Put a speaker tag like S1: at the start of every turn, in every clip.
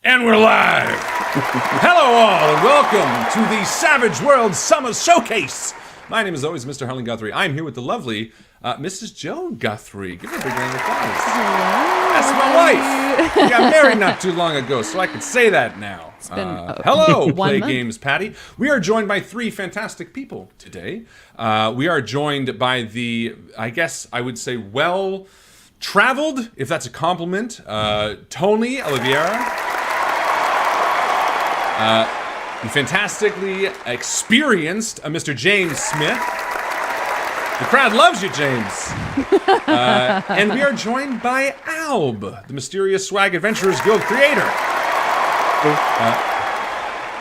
S1: And we're live! Hello all, and welcome to the Savage World Summer Showcase! My name is always Mr. Harlan Guthrie. I'm here with the lovely Mrs. Joan Guthrie. Give her a big round of applause.
S2: Hello.
S1: That's my wife! We got married not too long ago, so I can say that now.
S2: It's been
S1: hello, Play
S2: month.
S1: Games Patty. We are joined by three fantastic people today. We are joined by the, I guess I would say, well-traveled, if that's a compliment, Tony Oliveira. The fantastically experienced Mr. James Smith. The crowd loves you, James. And we are joined by Alb, the mysterious Swag Adventurers Guild creator.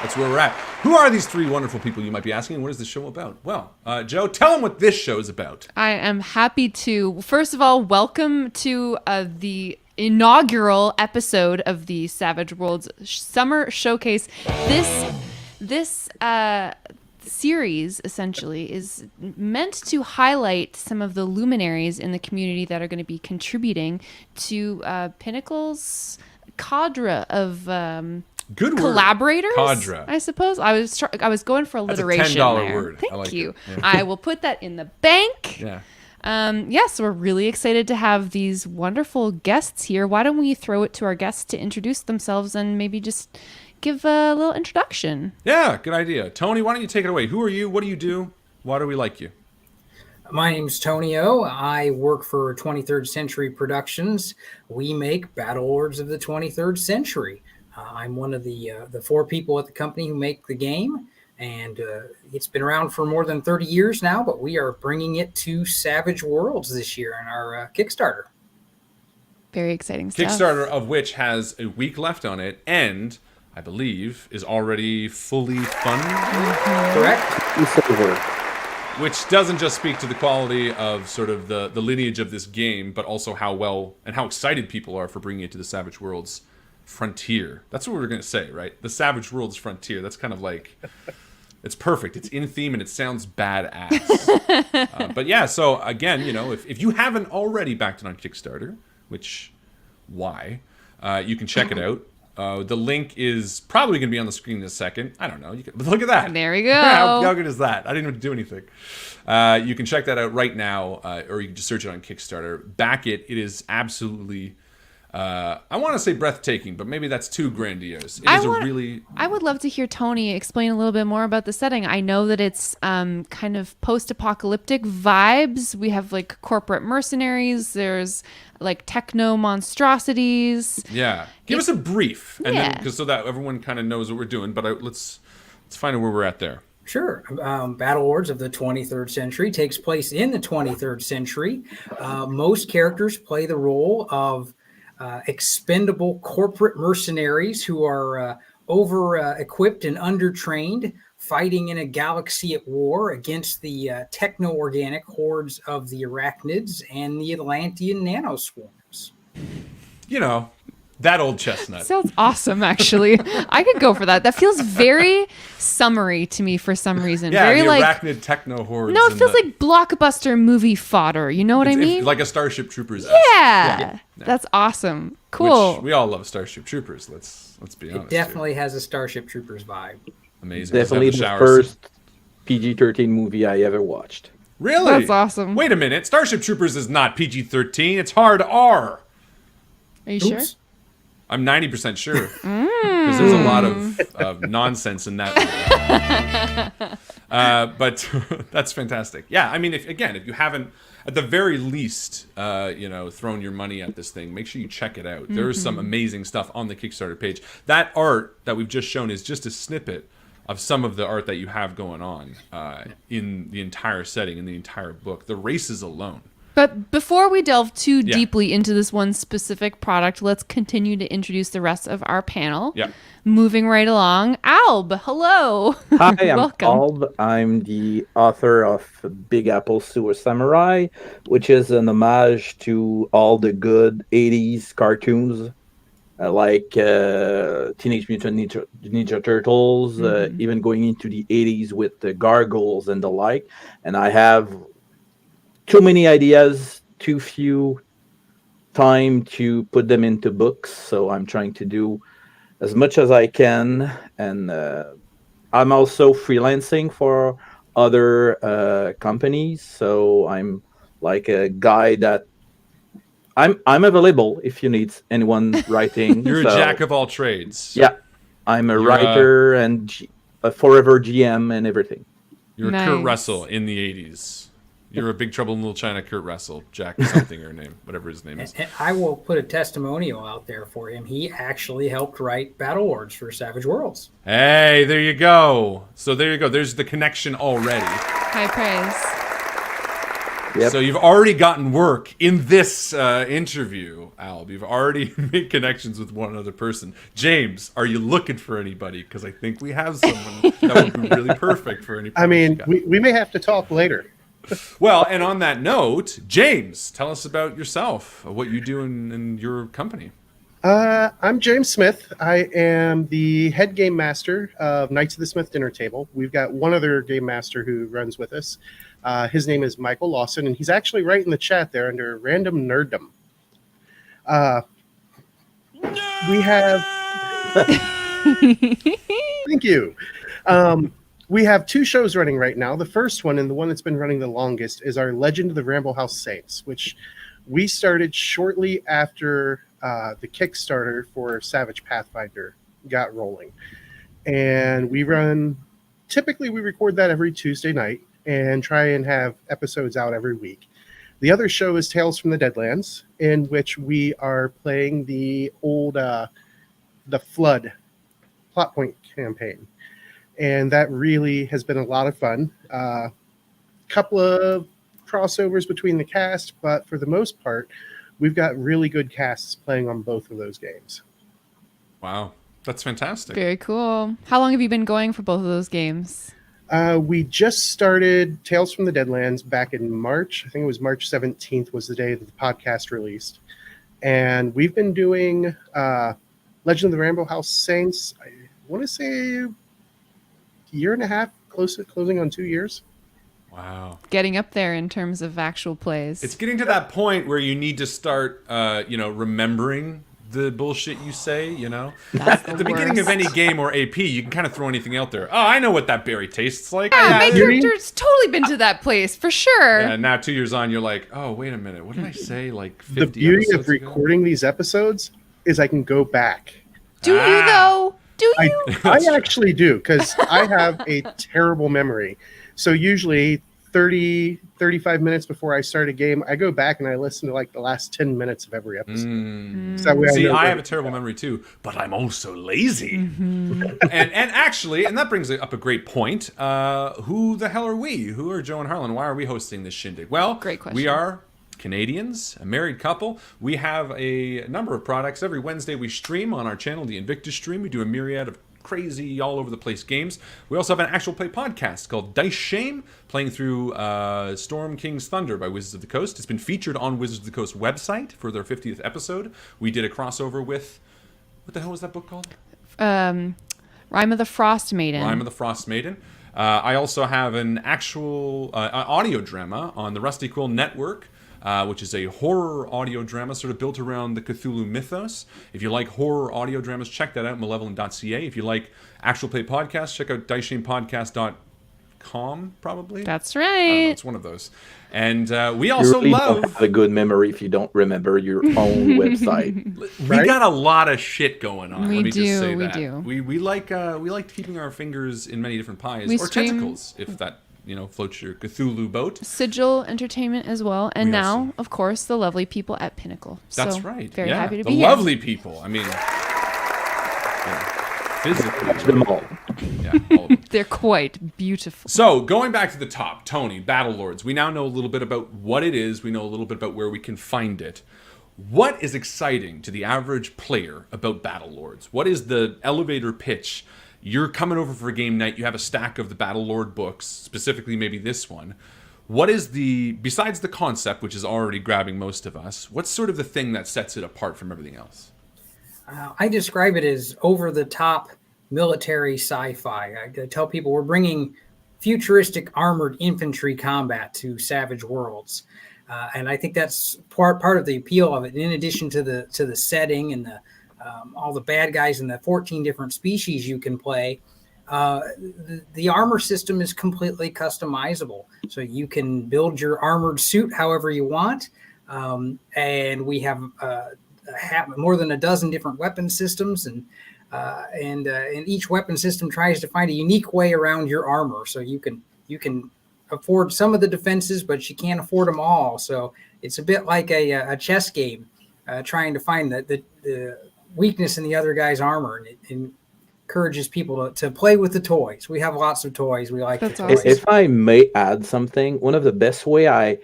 S1: That's where we're at. Who are these three wonderful people, you might be asking? What is this show about? Well, Joe, tell them what this show is about.
S2: I am happy to. First of all, welcome to the inaugural episode of the Savage Worlds Summer Showcase. This series essentially is meant to highlight some of the luminaries in the community that are going to be contributing to Pinnacle's cadre of
S1: Good word.
S2: Collaborators,
S1: Cadre.
S2: I suppose. I was going for alliteration.
S1: That's a $10
S2: there.
S1: word.
S2: Thank
S1: I like
S2: you.
S1: it. Yeah.
S2: I will put that in the bank.
S1: Yeah.
S2: Yes, we're really excited to have these wonderful guests here. Why don't we throw it to our guests to introduce themselves and maybe just give a little introduction?
S1: Yeah, good idea. Tony, why don't you take it away? Who are you? What do you do? Why do we like you?
S3: My name's Tony O. I work for 23rd Century Productions. We make Battlelords of the 23rd Century. I'm one of the four people at the company who make the game. And it's been around for more than 30 years now, but we are bringing it to Savage Worlds this year in our Kickstarter.
S2: Very exciting stuff.
S1: Kickstarter of which has a week left on it and, I believe, is already fully funded.
S3: Correct?
S1: Which doesn't just speak to the quality of sort of the lineage of this game, but also how well and how excited people are for bringing it to the Savage Worlds frontier. That's what we were going to say, right? The Savage Worlds frontier. That's kind of like... It's perfect. It's in theme and it sounds badass. But yeah, so again, you know, if you haven't already backed it on Kickstarter, which, why, you can check it out. The link is probably going to be on the screen in a second. I don't know. But look at that.
S2: There we go.
S1: How good is that? I didn't even do anything. You can check that out right now, or you can just search it on Kickstarter. Back it. It is absolutely... I want to say breathtaking, but maybe that's too grandiose. I
S2: would love to hear Tony explain a little bit more about the setting. I know that it's kind of post-apocalyptic vibes. We have like corporate mercenaries. There's like techno monstrosities.
S1: Yeah, give us a brief, and then because so that everyone kind of knows what we're doing. But let's find out where we're at there.
S3: Sure. Battlelords of the 23rd Century takes place in the 23rd century. Most characters play the role of expendable corporate mercenaries who are over-equipped and under-trained, fighting in a galaxy at war against the techno-organic hordes of the arachnids and the Atlantean nanoswarms.
S1: You know, that old chestnut.
S2: Sounds awesome, actually. I could go for that. That feels very summery to me for some reason.
S1: Yeah,
S2: very
S1: the
S2: like
S1: arachnid techno hordes.
S2: No, it feels like blockbuster movie fodder. You know what I mean?
S1: Like a Starship Troopers.
S2: Yeah, that's awesome. Cool.
S1: Which we all love Starship Troopers. Let's be honest.
S3: It definitely has a Starship Troopers vibe.
S1: Amazing.
S4: Definitely the first PG-13 movie I ever watched.
S1: Really?
S2: That's awesome.
S1: Wait a minute. Starship Troopers is not PG-13. It's hard R.
S2: Are you sure?
S1: I'm 90% sure. Because there's a lot of nonsense in that movie. But that's fantastic. Yeah, I mean, if you haven't, at the very least, thrown your money at this thing, make sure you check it out. There is some amazing stuff on the Kickstarter page. That art that we've just shown is just a snippet of some of the art that you have going on in the entire setting, in the entire book. The races alone
S2: But before we delve too
S1: Yeah.
S2: deeply into this one specific product, let's continue to introduce the rest of our panel.
S1: Yeah.
S2: Moving right along, Alb, hello.
S4: Hi, I'm
S2: Welcome.
S4: Alb. I'm the author of Big Apple Sewer Samurai, which is an homage to all the good 80s cartoons, like Teenage Mutant Ninja Turtles, even going into the 80s with the Gargoyles and the like. And I have too many ideas, too few time to put them into books, so I'm trying to do as much as I can, and I'm also freelancing for other companies, so I'm like a guy that I'm available if you need anyone writing.
S1: You're
S4: so,
S1: a jack of all trades.
S4: Yeah, I'm a
S1: You're
S4: writer and a forever GM and everything.
S1: You're
S2: Nice.
S1: Kurt Russell in the 80s. You're a Big Trouble in Little China Kurt Russell. Jack something her name, whatever his name is.
S3: And I will put a testimonial out there for him. He actually helped write Battlelords for Savage Worlds.
S1: Hey, there you go. So there you go. There's the connection already.
S2: High praise.
S4: Yep.
S1: So you've already gotten work in this interview, Alb. You've already made connections with one other person. James, are you looking for anybody? Because I think we have someone that would be really perfect for any.
S5: I mean, we may have to talk later.
S1: Well, and on that note, James, tell us about yourself, what you do in your company.
S5: I'm James Smith. I am the head game master of Knights of the Smith Dinner Table. We've got one other game master who runs with us. His name is Michael Lawson, and he's actually right in the chat there under Random Nerddom. We have... Thank you. We have two shows running right now. The first one, and the one that's been running the longest, is our Legend of the Ramble House Saints, which we started shortly after the Kickstarter for Savage Pathfinder got rolling. And we typically we record that every Tuesday night and try and have episodes out every week. The other show is Tales from the Deadlands, in which we are playing the old The Flood plot point campaign. And that really has been a lot of fun. Couple of crossovers between the cast, but for the most part, we've got really good casts playing on both of those games.
S1: Wow, that's fantastic.
S2: Very cool. How long have you been going for both of those games?
S5: We just started Tales from the Deadlands back in March. I think it was March 17th was the day that the podcast released. And we've been doing Legend of the Ramble House Saints, I want to say year and a half, closing on 2 years.
S1: Wow.
S2: Getting up there in terms of actual plays.
S1: It's getting to that point where you need to start, remembering the bullshit you say,
S2: That's
S1: At the beginning of
S2: worst.
S1: any game or AP, you can kind of throw anything out there. Oh, I know what that berry tastes like.
S2: Yeah, my
S1: Yeah,
S2: character's totally been to that place, for sure.
S1: and now 2 years on, you're like, oh, wait a minute. What did I say like 50
S5: The beauty of
S1: episodes ago?
S5: recording these episodes is I can go back.
S2: Do you, though? Do you?
S5: I actually do, because I have a terrible memory. So usually 30, 35 minutes before I start a game, I go back and I listen to like the last 10 minutes of every episode. So that way
S1: See,
S5: know
S1: I
S5: where-
S1: have a terrible memory too, but I'm also lazy. and actually, and that brings up a great point. Who the hell are we? Who are Joe and Harlan? Why are we hosting this shindig? Well,
S2: Great question.
S1: We are Canadians, a married couple. We have a number of products. Every Wednesday we stream on our channel, the Invictus Stream. We do a myriad of crazy, all over the place games. We also have an actual play podcast called Dice Shame, playing through Storm King's Thunder by Wizards of the Coast. It's been featured on Wizards of the Coast website for their 50th episode. We did a crossover with, what the hell was that book called?
S2: Rime of the Frost Maiden.
S1: Rime of the Frost Maiden. I also have an actual audio drama on the Rusty Quill Network, which is a horror audio drama sort of built around the Cthulhu mythos. If you like horror audio dramas, check that out, malevolent.ca. If you like actual play podcasts, check out diceshamepodcast.com, probably.
S2: That's
S1: I don't know,
S2: right.
S1: it's one of those. And we
S4: You
S1: also
S4: really
S1: love...
S4: don't have a good memory if you don't remember your own website.
S1: We
S5: Right?
S1: got a lot of shit going on.
S2: We
S1: Let me just
S2: do,
S1: say
S2: we
S1: that.
S2: do.
S1: We like keeping our fingers in many different pies,
S2: We
S1: or
S2: stream-
S1: tentacles, if that floats your Cthulhu boat.
S2: Sigil Entertainment as well. And
S1: We
S2: now,
S1: also-
S2: of course, the lovely people at Pinnacle.
S1: That's
S2: So,
S1: right.
S2: Very
S1: yeah.
S2: happy to
S1: the
S2: be here.
S1: lovely people. I mean, physically.
S4: Them all.
S1: Yeah, all of them.
S2: They're quite beautiful.
S1: So, going back to the top, Tony, Battlelords. We now know a little bit about what it is. We know a little bit about where we can find it. What is exciting to the average player about Battlelords? What is the elevator pitch? You're coming over for a game night. You have a stack of the Battlelord books, specifically maybe this one. What is besides the concept, which is already grabbing most of us, what's sort of the thing that sets it apart from everything else?
S3: I describe it as over-the-top military sci-fi. I tell people we're bringing futuristic armored infantry combat to Savage Worlds. And I think that's part of the appeal of it. In addition to the setting and all the bad guys and the 14 different species you can play, the armor system is completely customizable. So you can build your armored suit however you want. And we have more than a dozen different weapon systems, and each weapon system tries to find a unique way around your armor. So you can afford some of the defenses, but you can't afford them all. So it's a bit like a chess game, trying to find the weakness in the other guy's armor, and it encourages people to play with the toys. We have lots of toys. We like
S2: That's
S3: the toys.
S2: awesome.
S4: If I may add something, one of the best way I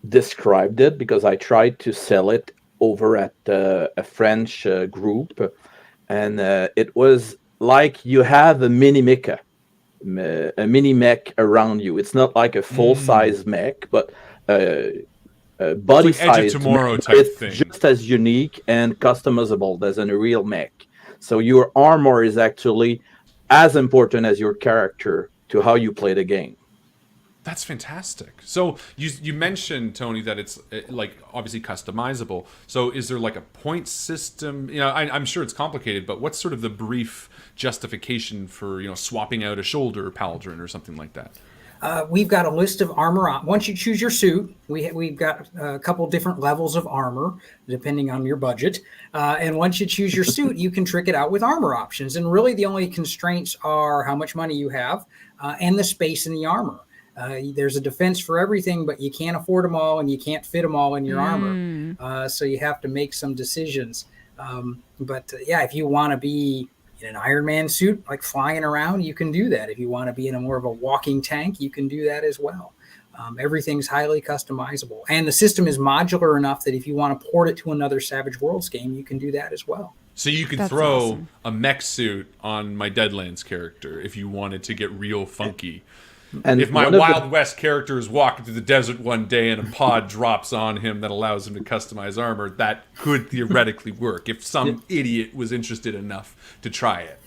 S4: described it, because I tried to sell it over at a French group, and it was like you have a mini mecha. A mini mech around you. It's not like a full size mech, but a body
S1: It's like Edge
S4: size.
S1: of Tomorrow
S4: mech.
S1: type
S4: It's
S1: thing.
S4: just as unique and customizable as a real mech. So your armor is actually as important as your character to how you play the game.
S1: That's fantastic. So you mentioned, Tony, that it's like obviously customizable. So is there like a point system? You know, I'm sure it's complicated, but what's sort of the brief justification for, you know, swapping out a shoulder pauldron or something like that?
S3: We've got a list of armor. Once you choose your suit, we've got a couple different levels of armor, depending on your budget. And once you choose your suit, you can trick it out with armor options. And really the only constraints are how much money you have and the space in the armor. There's a defense for everything, but you can't afford them all and you can't fit them all in your armor. So you have to make some decisions. But if you want to be in an Iron Man suit, like flying around, you can do that. If you want to be in a more of a walking tank, you can do that as well. Everything's highly customizable. And the system is modular enough that if you want to port it to another Savage Worlds game, you can do that as well.
S1: So you could
S2: That's
S1: throw
S2: awesome.
S1: a mech suit on my Deadlands character if you wanted to get real funky.
S4: And
S1: If my
S4: one of the-
S1: Wild West character is walking through the desert one day and a pod drops on him that allows him to customize armor, that could theoretically work if some idiot was interested enough to try it.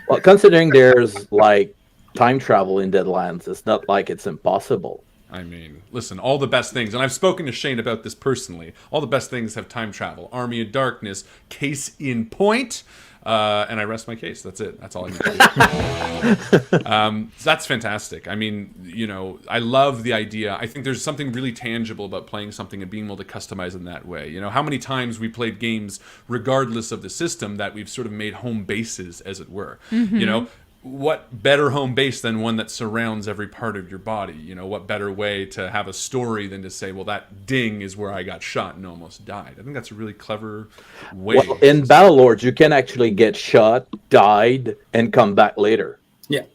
S4: Well, considering there's like time travel in Deadlands, it's not like it's impossible.
S1: I mean, listen, all the best things, and I've spoken to Shane about this personally, all the best things have time travel. Army of Darkness, case in point. And I rest my case. That's it. That's all I need to do. That's fantastic. I mean, you know, I love the idea. I think there's something really tangible about playing something and being able to customize in that way. You know, how many times we played games, regardless of the system, that we've sort of made home bases, as it were. You know, what better home base than one that surrounds every part of your body? You know, what better way to have a story than to say, well, that ding is where I got shot and almost died. I think that's a really clever way.
S4: Well, in Battlelords, you can actually get shot, died, and come back later.
S3: Yeah.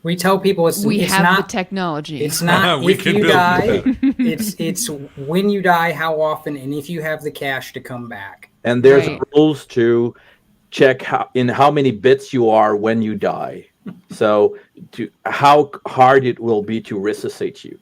S3: We tell people it's
S2: have
S3: not
S2: the technology.
S3: It's not
S1: We
S3: if
S1: can
S3: you
S1: build
S3: die.
S1: that.
S3: It's when you die, how often, and if you have the cash to come back.
S4: And there's
S2: Right.
S4: rules to check how many bits you are when you die. So how hard it will be to resuscitate you.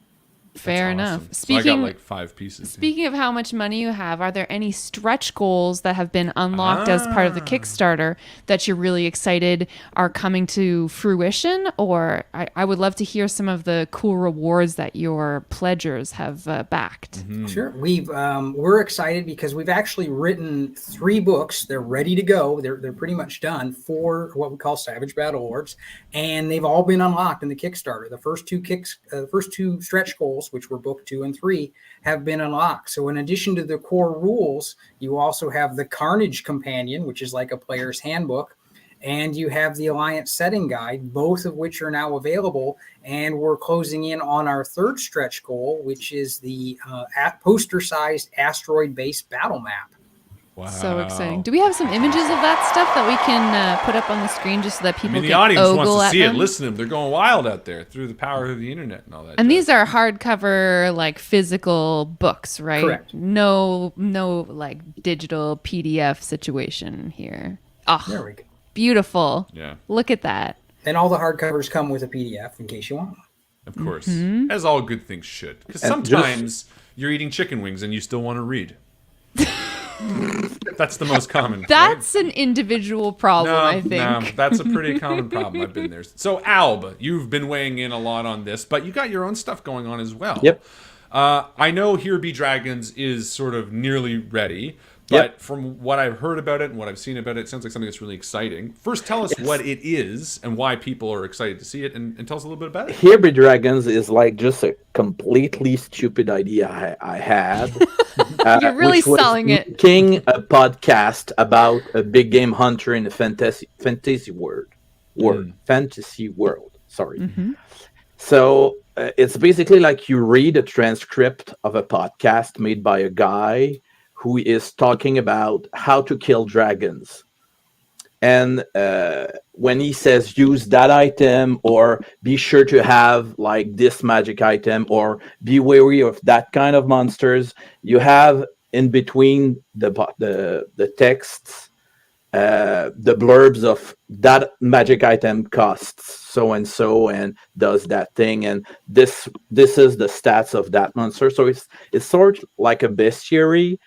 S2: Fair enough.
S1: Awesome. So I
S2: Speaking
S1: got like 5 pieces.
S2: Speaking of how much money you have, are there any stretch goals that have been unlocked as part of the Kickstarter that you're really excited are coming to fruition? Or I would love to hear some of the cool rewards that your pledgers have backed.
S3: Sure. We're excited because we've actually written 3 books. They're ready to go. They're pretty much done for what we call Savage Battlelords, and they've all been unlocked in the Kickstarter. The first two stretch goals, which were book 2 and 3, have been unlocked. So in addition to the core rules, you also have the Carnage Companion, which is like a player's handbook, and you have the Alliance Setting Guide, both of which are now available. And we're closing in on our 3rd stretch goal, which is the poster-sized asteroid-based battle map.
S1: Wow.
S2: So exciting. Do we have some images of that stuff that we can put up on the screen just so that
S1: I
S2: people
S1: mean, the
S2: can
S1: audience
S2: ogle
S1: wants to
S2: at
S1: see it.
S2: them?
S1: Listen to them. They're going wild out there through the power of the internet and all that.
S2: And
S1: jazz.
S2: these are hardcover, like physical books, right?
S3: Correct.
S2: No, like digital PDF situation here. Oh,
S3: There we go.
S2: beautiful.
S1: Yeah.
S2: Look at that.
S3: And all the hardcovers come with a PDF in case you want one.
S1: Of course.
S2: Mm-hmm.
S1: As all good things should. Because
S4: And
S1: sometimes you're eating chicken wings and you still want to read. That's the most common. right?
S2: That's an individual problem, I think.
S1: No, that's a pretty common problem. I've been there. So, Alb, you've been weighing in a lot on this, but you got your own stuff going on as well.
S4: Yep.
S1: I know Hereby Dragons is sort of nearly ready, but
S4: Yep.
S1: from what I've heard about it and what I've seen about it, it sounds like something that's really exciting. First, tell us what it is and why people are excited to see it, and tell us a little bit about it.
S4: Hereby Dragons is like just a completely stupid idea I had.
S2: You're really
S4: which was
S2: selling it.
S4: Making a podcast about a big game hunter in the fantasy world. Fantasy world. Sorry.
S2: Mm-hmm.
S4: So it's basically like you read a transcript of a podcast made by a guy who is talking about how to kill dragons. And when he says use that item, or be sure to have like this magic item, or be wary of that kind of monsters, you have in between the texts, the blurbs of that magic item costs so and so and does that thing, and this is the stats of that monster. So it's sort of like a bestiary,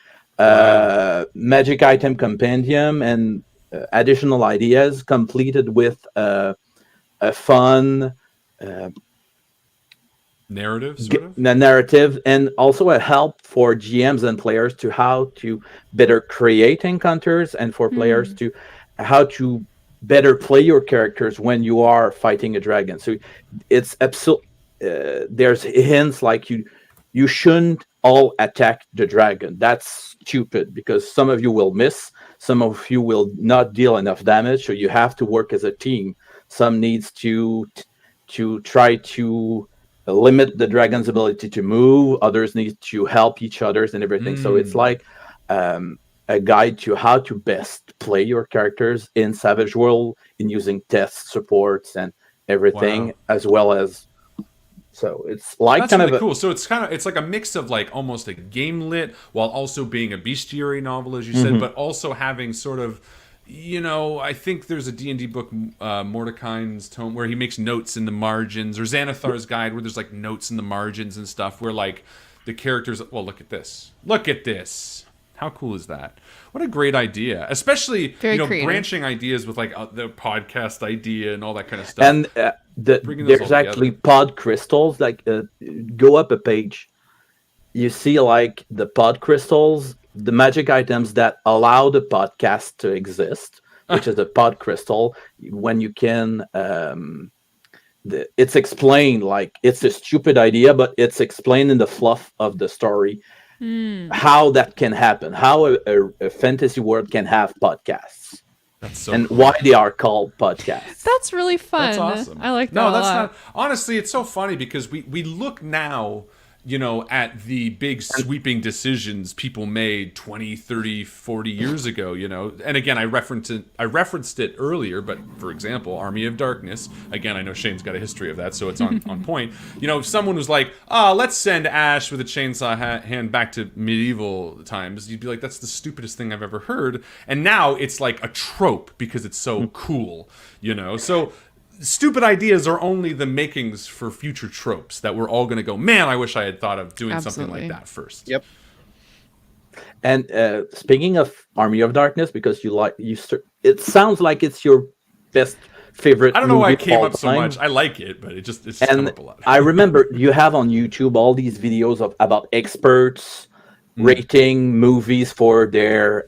S4: magic item compendium, and additional ideas completed with a fun
S1: Narrative, sort of?
S4: narrative, and also a help for GMs and players to how to better create encounters, and for players to how to better play your characters when you are fighting a dragon. So it's absolutely there's hints like you shouldn't all attack the dragon. That's stupid, because some of you will miss, some of you will not deal enough damage, so you have to work as a team. Some needs to try to limit the dragon's ability to move, others need to help each others and everything. So it's like a guide to how to best play your characters in Savage World, in using test supports and everything, as well as. So it's like
S1: That's
S4: kind
S1: really
S4: of
S1: cool. So it's like a mix of like almost a game lit while also being a bestiary novel, as you said, but also having sort of, I think there's a D&D book, Mordecai's Tome, where he makes notes in the margins, or Xanathar's Guide, where there's like notes in the margins and stuff, where like the characters, well, look at this. How cool is that? What a great idea, especially
S2: Very creative.
S1: branching ideas with like the podcast idea and all that kind of stuff.
S4: and
S1: Bringing those
S4: there's
S1: all
S4: actually
S1: together.
S4: pod crystals. Like go up a page, you see like the pod crystals, the magic items that allow the podcast to exist, which is a pod crystal. When you can, it's explained like it's a stupid idea, but it's explained in the fluff of the story. How that can happen, how a fantasy world can have podcasts,
S1: That's so
S4: and
S1: cool.
S4: why they are called podcasts.
S2: That's really fun.
S1: That's awesome.
S2: I like that
S1: No,
S2: a
S1: that's
S2: lot.
S1: not. Honestly, it's so funny because we look now, at the big sweeping decisions people made 20, 30, 40 years ago, And again, I referenced it earlier, but for example, Army of Darkness. Again, I know Shane's got a history of that, so it's on point. If someone was like, let's send Ash with a chainsaw hand back to medieval times, you'd be like, that's the stupidest thing I've ever heard. And now it's like a trope because it's so cool, So stupid ideas are only the makings for future tropes that we're all going to go, man, I wish I had thought of doing something
S2: Absolutely.
S1: like that first.
S5: Yep.
S4: And speaking of Army of Darkness, because it sounds like it's your best favorite.
S1: I don't know why it
S4: movie
S1: came
S4: all
S1: up so
S4: time.
S1: much. I like it, but it's just come
S4: And
S1: up a lot.
S4: I remember you have on YouTube all these videos about experts rating movies for their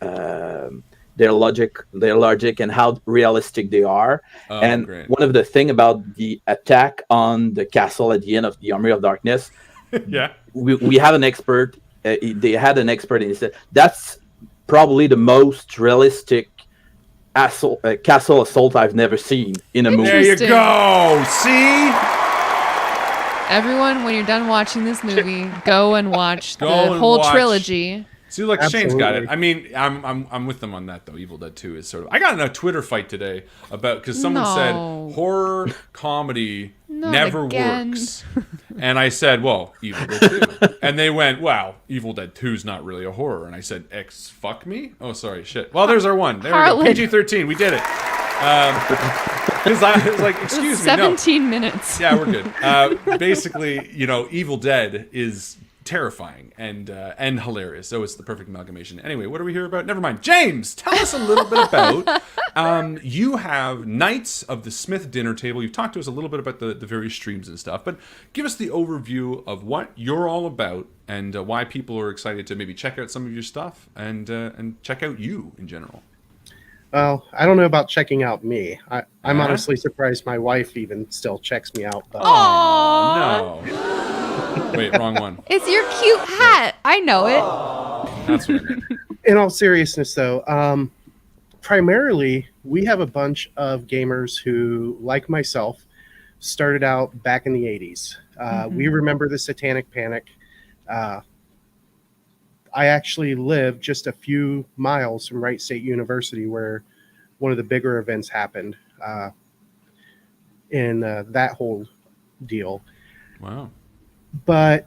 S4: logic and how realistic they are.
S1: Oh,
S4: And
S1: great.
S4: one of the thing about the attack on the castle at the end of the Army of Darkness,
S1: Yeah.
S4: we have an expert. They had an expert, and he said that's probably the most realistic castle assault I've never seen in a movie.
S1: There you
S2: Interesting.
S1: go. See?
S2: Everyone, when you're done watching this movie, go and watch
S1: Go
S2: the
S1: and
S2: whole
S1: watch.
S2: trilogy.
S1: See, look, Shane's got it.
S5: Absolutely.
S1: I mean, I'm with them on that though. Evil Dead 2 is sort of. I got in a Twitter fight today about because someone said
S2: No.
S1: horror comedy
S2: Not
S1: never
S2: again.
S1: works, and I said, well, Evil Dead 2, and they went, wow, Evil Dead 2 is not really a horror, and I said, X fuck me. Oh, sorry, shit. Well, there's our one. There we go.
S2: Harlan.
S1: PG-13. We did it. Because I was like, excuse me, no.
S2: 17 minutes.
S1: Yeah, we're good. Basically, Evil Dead is terrifying and hilarious. So it's the perfect amalgamation. Anyway, what are we here about? Never mind. James, tell us a little bit about. You have Knights of the Smith Dinner Table. You've talked to us a little bit about the various streams and stuff, but give us the overview of what you're all about and why people are excited to maybe check out some of your stuff and check out you in general.
S5: Well, I don't know about checking out me. I'm
S1: Uh-huh.
S5: honestly surprised my wife even still checks me out. But
S1: Oh, no. Wait, wrong one.
S2: It's your cute hat. I know it.
S1: That's what I meant.
S5: in all seriousness, though, primarily we have a bunch of gamers who, like myself, started out back in the 80s. We remember the Satanic Panic. I actually live just a few miles from Wright State University, where one of the bigger events happened in that whole deal.
S1: Wow.
S5: But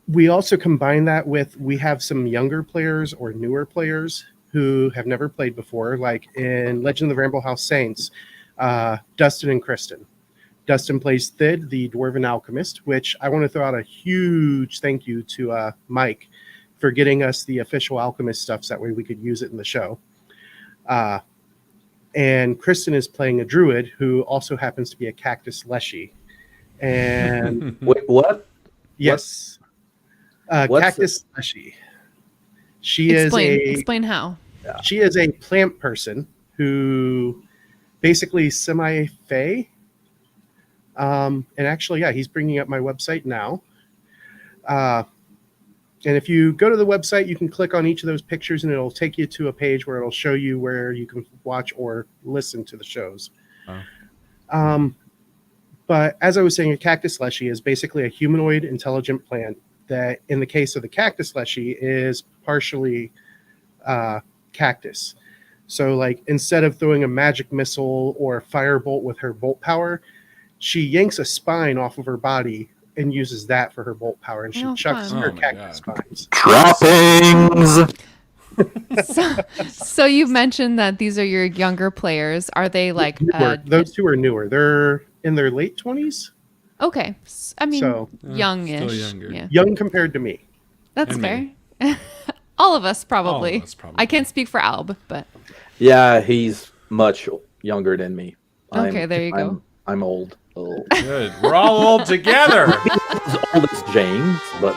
S5: we also combine that with, we have some younger players or newer players who have never played before, like in Legend of the Ramble House Saints, Dustin and Kristen. Dustin plays Thid, the Dwarven Alchemist, which I want to throw out a huge thank you to Mike for getting us the official Alchemist stuff, so that way we could use it in the show. And Kristen is playing a druid who also happens to be a Cactus Slushie. And
S4: Wait, what?
S5: yes,
S4: What's
S5: Cactus Slushie. She
S2: Explain how.
S5: she is a plant person who basically semi-fae. And actually, yeah, he's bringing up my website now. And if you go to the website, you can click on each of those pictures and it'll take you to a page where it'll show you where you can watch or listen to the shows.
S1: Oh.
S5: But as I was saying, a Cactus Slushie is basically a humanoid intelligent plant that, in the case of the Cactus Slushie, is partially cactus. So, like, instead of throwing a magic missile or a firebolt with her bolt power, she yanks a spine off of her body and uses that for her bolt power, and she
S2: Oh,
S5: chucks
S2: fun.
S5: her
S1: Oh my
S5: cactus
S1: God.
S5: spines.
S4: Droppings.
S2: So you've mentioned that these are your younger players. Are they like
S5: Newer. Those two are newer. They're in their late 20s,
S2: okay? I mean,
S5: So,
S2: youngish.
S1: still younger.
S2: Yeah,
S5: young compared to me.
S2: that's
S1: And
S2: fair.
S1: me.
S2: All of us probably.
S1: All of us probably.
S2: I can't speak for Alb, but
S4: Yeah, he's much younger than me.
S2: Okay, there you go.
S4: I'm old. Oh.
S1: Good. We're all old together.
S4: As old as James, but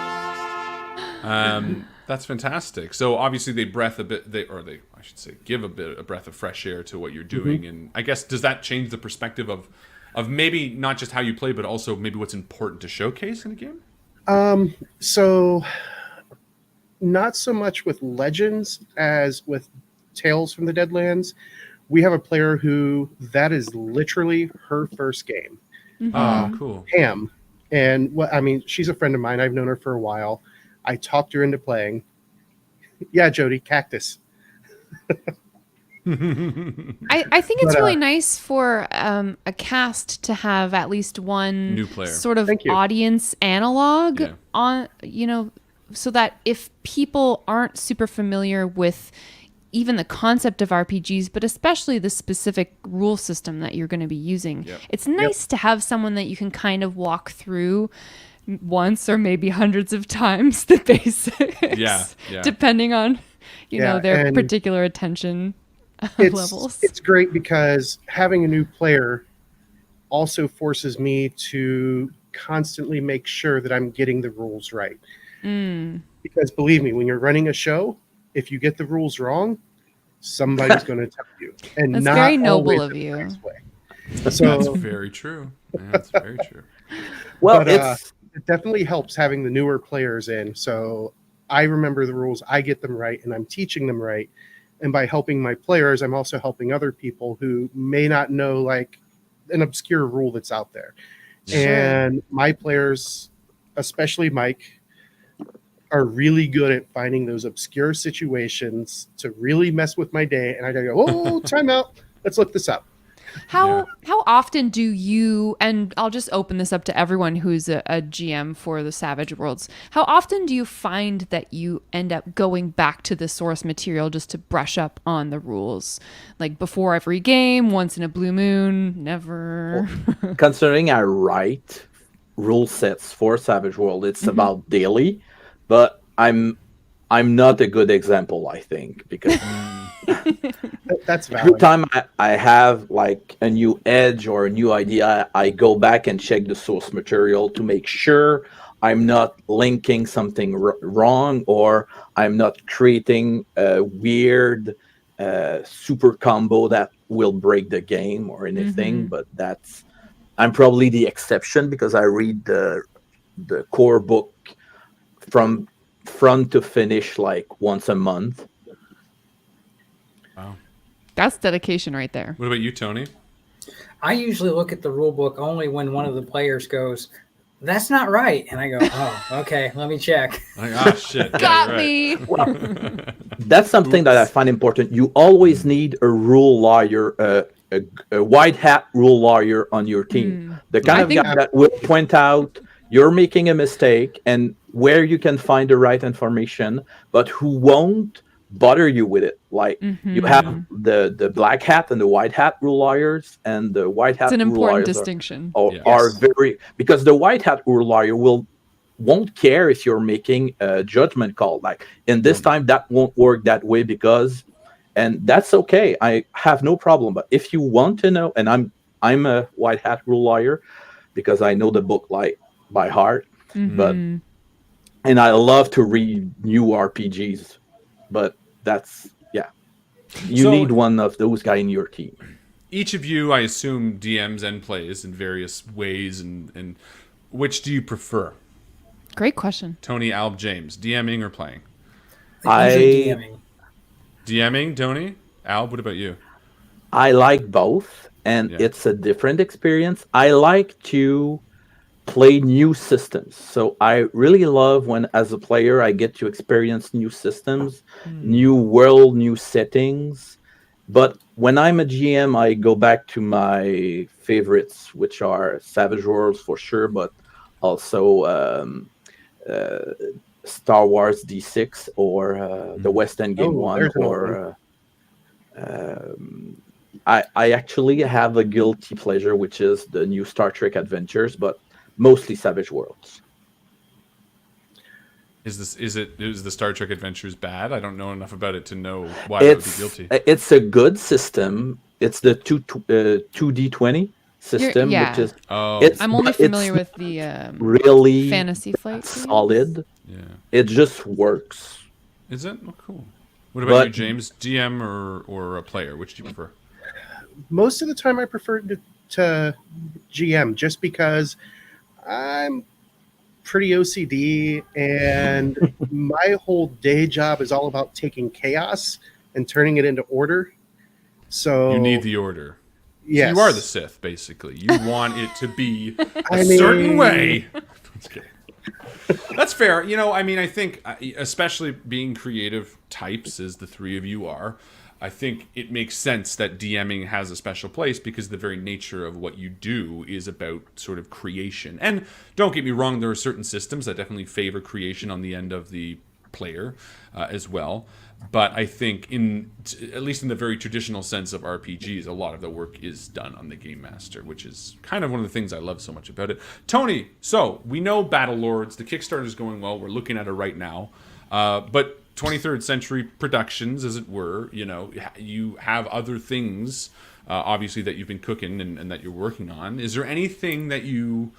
S1: That's fantastic. So obviously they I should say give a breath of fresh air to what you're doing, and I guess does that change the perspective of maybe not just how you play, but also maybe what's important to showcase in a game?
S5: So, not so much with Legends as with Tales from the Deadlands. We have a player who that is literally her first game.
S1: Oh, cool.
S5: Pam. And she's a friend of mine. I've known her for a while. I talked her into playing. Yeah, Jody, Cactus.
S2: I think it's
S5: But,
S2: really nice for a cast to have at least one
S1: New player.
S2: sort of
S5: Thank you.
S2: audience analog
S1: Yeah.
S2: on, so that if people aren't super familiar with even the concept of RPGs, but especially the specific rule system that you're going to be using,
S1: Yep.
S2: it's nice to have someone that you can kind of walk through once or maybe hundreds of times the basics.
S1: Yeah.
S2: Depending on,
S5: Yeah,
S2: their
S5: and
S2: particular attention levels.
S5: It's great because having a new player also forces me to constantly make sure that I'm getting the rules right. Because believe me, when you're running a show, if you get the rules wrong, somebody's going to tell you. And
S2: That's
S5: not
S2: very noble
S5: always
S2: of
S5: in the
S2: you.
S5: nice way.
S1: That's
S5: So,
S1: very true. Yeah, that's very true.
S4: well,
S5: But,
S4: it's
S5: it definitely helps having the newer players in. So I remember the rules, I get them right, and I'm teaching them right. And by helping my players, I'm also helping other people who may not know like an obscure rule that's out there.
S2: Sure.
S5: And my players, especially Mike, are really good at finding those obscure situations to really mess with my day, and I gotta go, oh, time out. Let's look this up.
S2: How often do you, and I'll just open this up to everyone who's a GM for the Savage Worlds, how often do you find that you end up going back to the source material just to brush up on the rules? Like before every game, once in a blue moon, never?
S4: Considering I write rule sets for Savage World, it's about daily, but I'm not a good example, I think, because
S5: That's
S4: every
S5: valid.
S4: time I have like a new edge or a new idea, I go back and check the source material to make sure I'm not linking something wrong, or I'm not creating a weird super combo that will break the game or anything. But I'm probably the exception because I read the core book from front to finish like once a month.
S1: Wow.
S2: That's dedication right there.
S1: What about you, Tony?
S3: I usually look at the rule book only when one of the players goes, "That's not right," and I go, "Oh, okay, let me check."
S1: Like, ah, shit.
S2: Got
S1: yeah, you're right.
S2: me.
S4: That's something that I find important. You always need a rule lawyer, a white hat rule lawyer on your team. The kind
S2: I
S4: of
S2: think-
S4: guy that will point out you're making a mistake and where you can find the right information, but who won't bother you with it. Like you have the black hat and the white hat rule lawyers, and the white hat
S2: It's an
S4: rule
S2: important
S4: lawyers
S2: distinction.
S4: are very, because the white hat rule lawyer won't care if you're making a judgment call. Like in this time, that won't work that way because, and that's okay. I have no problem. But if you want to know, and I'm a white hat rule lawyer because I know the book like by heart, but and I love to read new RPGs, but that's you
S1: So-
S4: need one of those guys in your team.
S1: Each of you, I assume, DMs and plays in various ways, and which do you prefer?
S2: Great question.
S1: Tony, Alb, James, DMing or playing?
S3: Usually DMing.
S1: DMing, Tony? Alb, what about you?
S4: I like both, and
S1: Yeah.
S4: it's a different experience. I like to play new systems. So I really love when, as a player, I get to experience new systems, new world, new settings. But when I'm a GM, I go back to my favorites, which are Savage Worlds for sure, but also Star Wars D6 or the West End Game
S5: Oh,
S4: One,
S5: there's
S4: or I actually have a guilty pleasure, which is the new Star Trek Adventures, but mostly Savage Worlds.
S1: Is the Star Trek Adventures bad? I don't know enough about it to know why I would be guilty.
S4: It's a good system. It's the 2D20 system,
S2: yeah.
S4: which is
S1: Oh,
S2: I'm only
S4: it's
S2: familiar with the
S4: really
S2: Fantasy Flight games.
S4: solid.
S1: yeah.
S4: It just works.
S1: Is it? Oh, cool. What about you, James? DM or a player? Which do you prefer?
S5: Most of the time I prefer to GM just because I'm pretty OCD and my whole day job is all about taking chaos and turning it into order. So
S1: You need the order.
S5: yes.
S1: You are the Sith, basically. You want it to be a
S5: I
S1: certain
S5: mean-
S1: way. That's fair. You know, I mean, I think, especially being creative types, as the three of you are, I think it makes sense that DMing has a special place because the very nature of what you do is about sort of creation. And don't get me wrong, there are certain systems that definitely favor creation on the end of the player as well. But I think, at least in the very traditional sense of RPGs, a lot of the work is done on the Game Master, which is kind of one of the things I love so much about it. Tony, so we know Battlelords, the Kickstarter is going well. We're looking at it right now. But 23rd Century Productions, as it were, you know, you have other things, obviously, that you've been cooking and that you're working on. Is there anything that you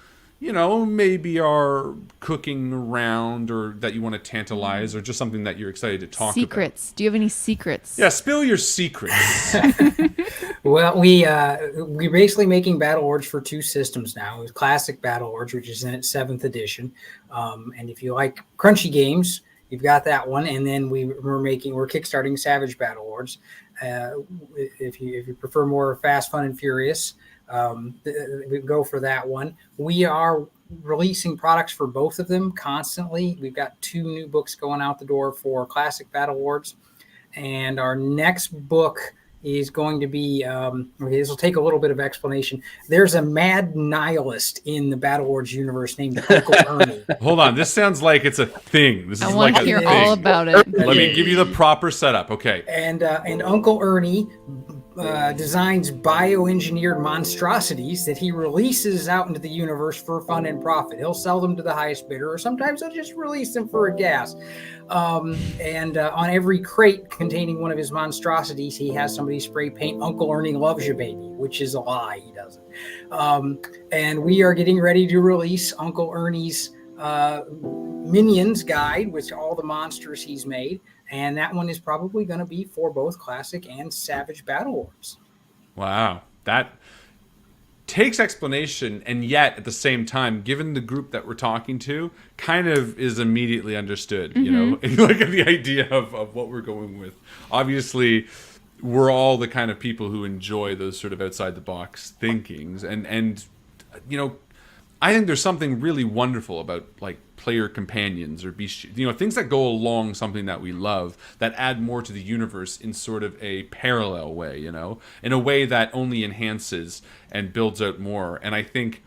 S1: maybe are cooking around or that you want to tantalize or just something that you're excited to talk about?
S2: secrets. Do you have any secrets?
S1: Yeah, spill your secrets.
S3: Well, we're basically making Battlelords for two systems now. It's classic Battlelords, which is in its 7th edition. And if you like crunchy games, you've got that one. And then we're kickstarting Savage Battlelords. If you prefer more fast, fun, and furious, we go for that one. We are releasing products for both of them constantly. We've got 2 new books going out the door for Classic Battlelords, and our next book is going to be, okay, this will take a little bit of explanation. There's a mad nihilist in the Battlelords universe named Uncle Ernie.
S1: Hold on, this sounds like it's a thing. This is
S2: I want
S1: like
S2: to
S1: a
S2: hear
S1: thing.
S2: all about it.
S1: Let me give you the proper setup. Okay.
S3: And Uncle Ernie designs bioengineered monstrosities that he releases out into the universe for fun and profit. He'll sell them to the highest bidder, or sometimes he'll just release them for a gas. And on every crate containing one of his monstrosities, he has somebody spray paint "Uncle Ernie loves you, baby," which is a lie. He doesn't. And we are getting ready to release Uncle Ernie's Minions Guide with all the monsters he's made. And that one is probably going to be for both Classic and Savage Battlelords.
S1: Wow. That takes explanation, and yet at the same time, given the group that we're talking to, kind of is immediately understood, you know, like the idea of what we're going with. Obviously, we're all the kind of people who enjoy those sort of outside the box thinkings, and you know, I think there's something really wonderful about like player companions or things that go along something that we love that add more to the universe in sort of a parallel way, you know, in a way that only enhances and builds out more. And I think,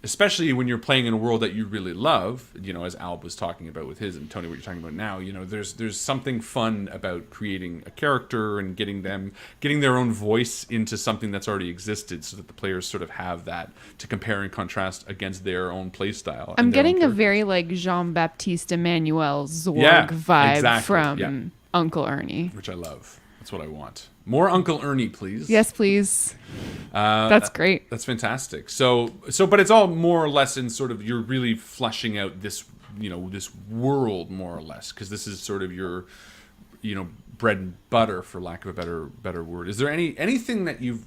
S1: especially when you're playing in a world that you really love, you know, as Alb was talking about with his, and Tony, what you're talking about now, you know, there's something fun about creating a character and getting their own voice into something that's already existed, so that the players sort of have that to compare and contrast against their own play style.
S2: I'm getting a very like Jean-Baptiste Emmanuel Zorg vibe from Uncle Ernie,
S1: which I love. That's what I want. More Uncle Ernie, please.
S2: Yes, please. That's great.
S1: That's fantastic. So, but it's all more or less in sort of, you're really fleshing out this, you know, this world more or less, because this is sort of your, you know, bread and butter, for lack of a better word. Is there anything that you've,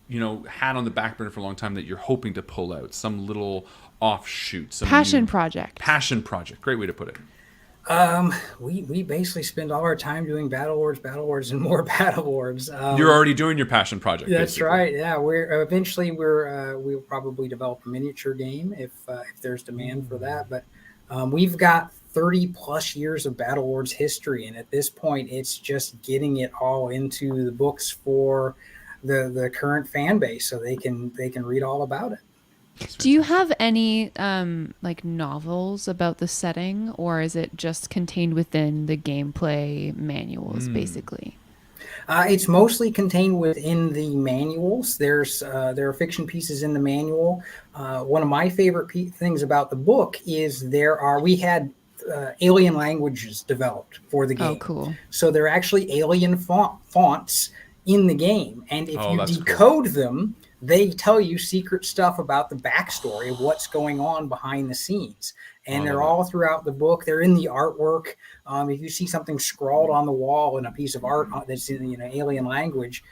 S1: you know, had on the back burner for a long time that you're hoping to pull out? Some little offshoot, some
S2: passion project.
S1: Passion project. Great way to put it.
S3: We basically spend all our time doing Battlelords, and more Battlelords.
S1: You're already doing your passion project.
S3: That's
S1: basically.
S3: right. Yeah, we'll probably develop a miniature game if there's demand for that. But we've got 30 plus years of Battlelords history, and at this point, it's just getting it all into the books for the current fan base, so they can read all about it.
S2: Do you have any like novels about the setting, or is it just contained within the gameplay manuals, basically?
S3: It's mostly contained within the manuals. There are fiction pieces in the manual. One of my favorite things about the book is we had alien languages developed for the game.
S2: Oh, cool!
S3: So they're actually alien fonts in the game, and if you decode them, they tell you secret stuff about the backstory of what's going on behind the scenes. And they're all throughout the book. They're in the artwork. If you see something scrawled on the wall in a piece of art that's in, you know, alien language,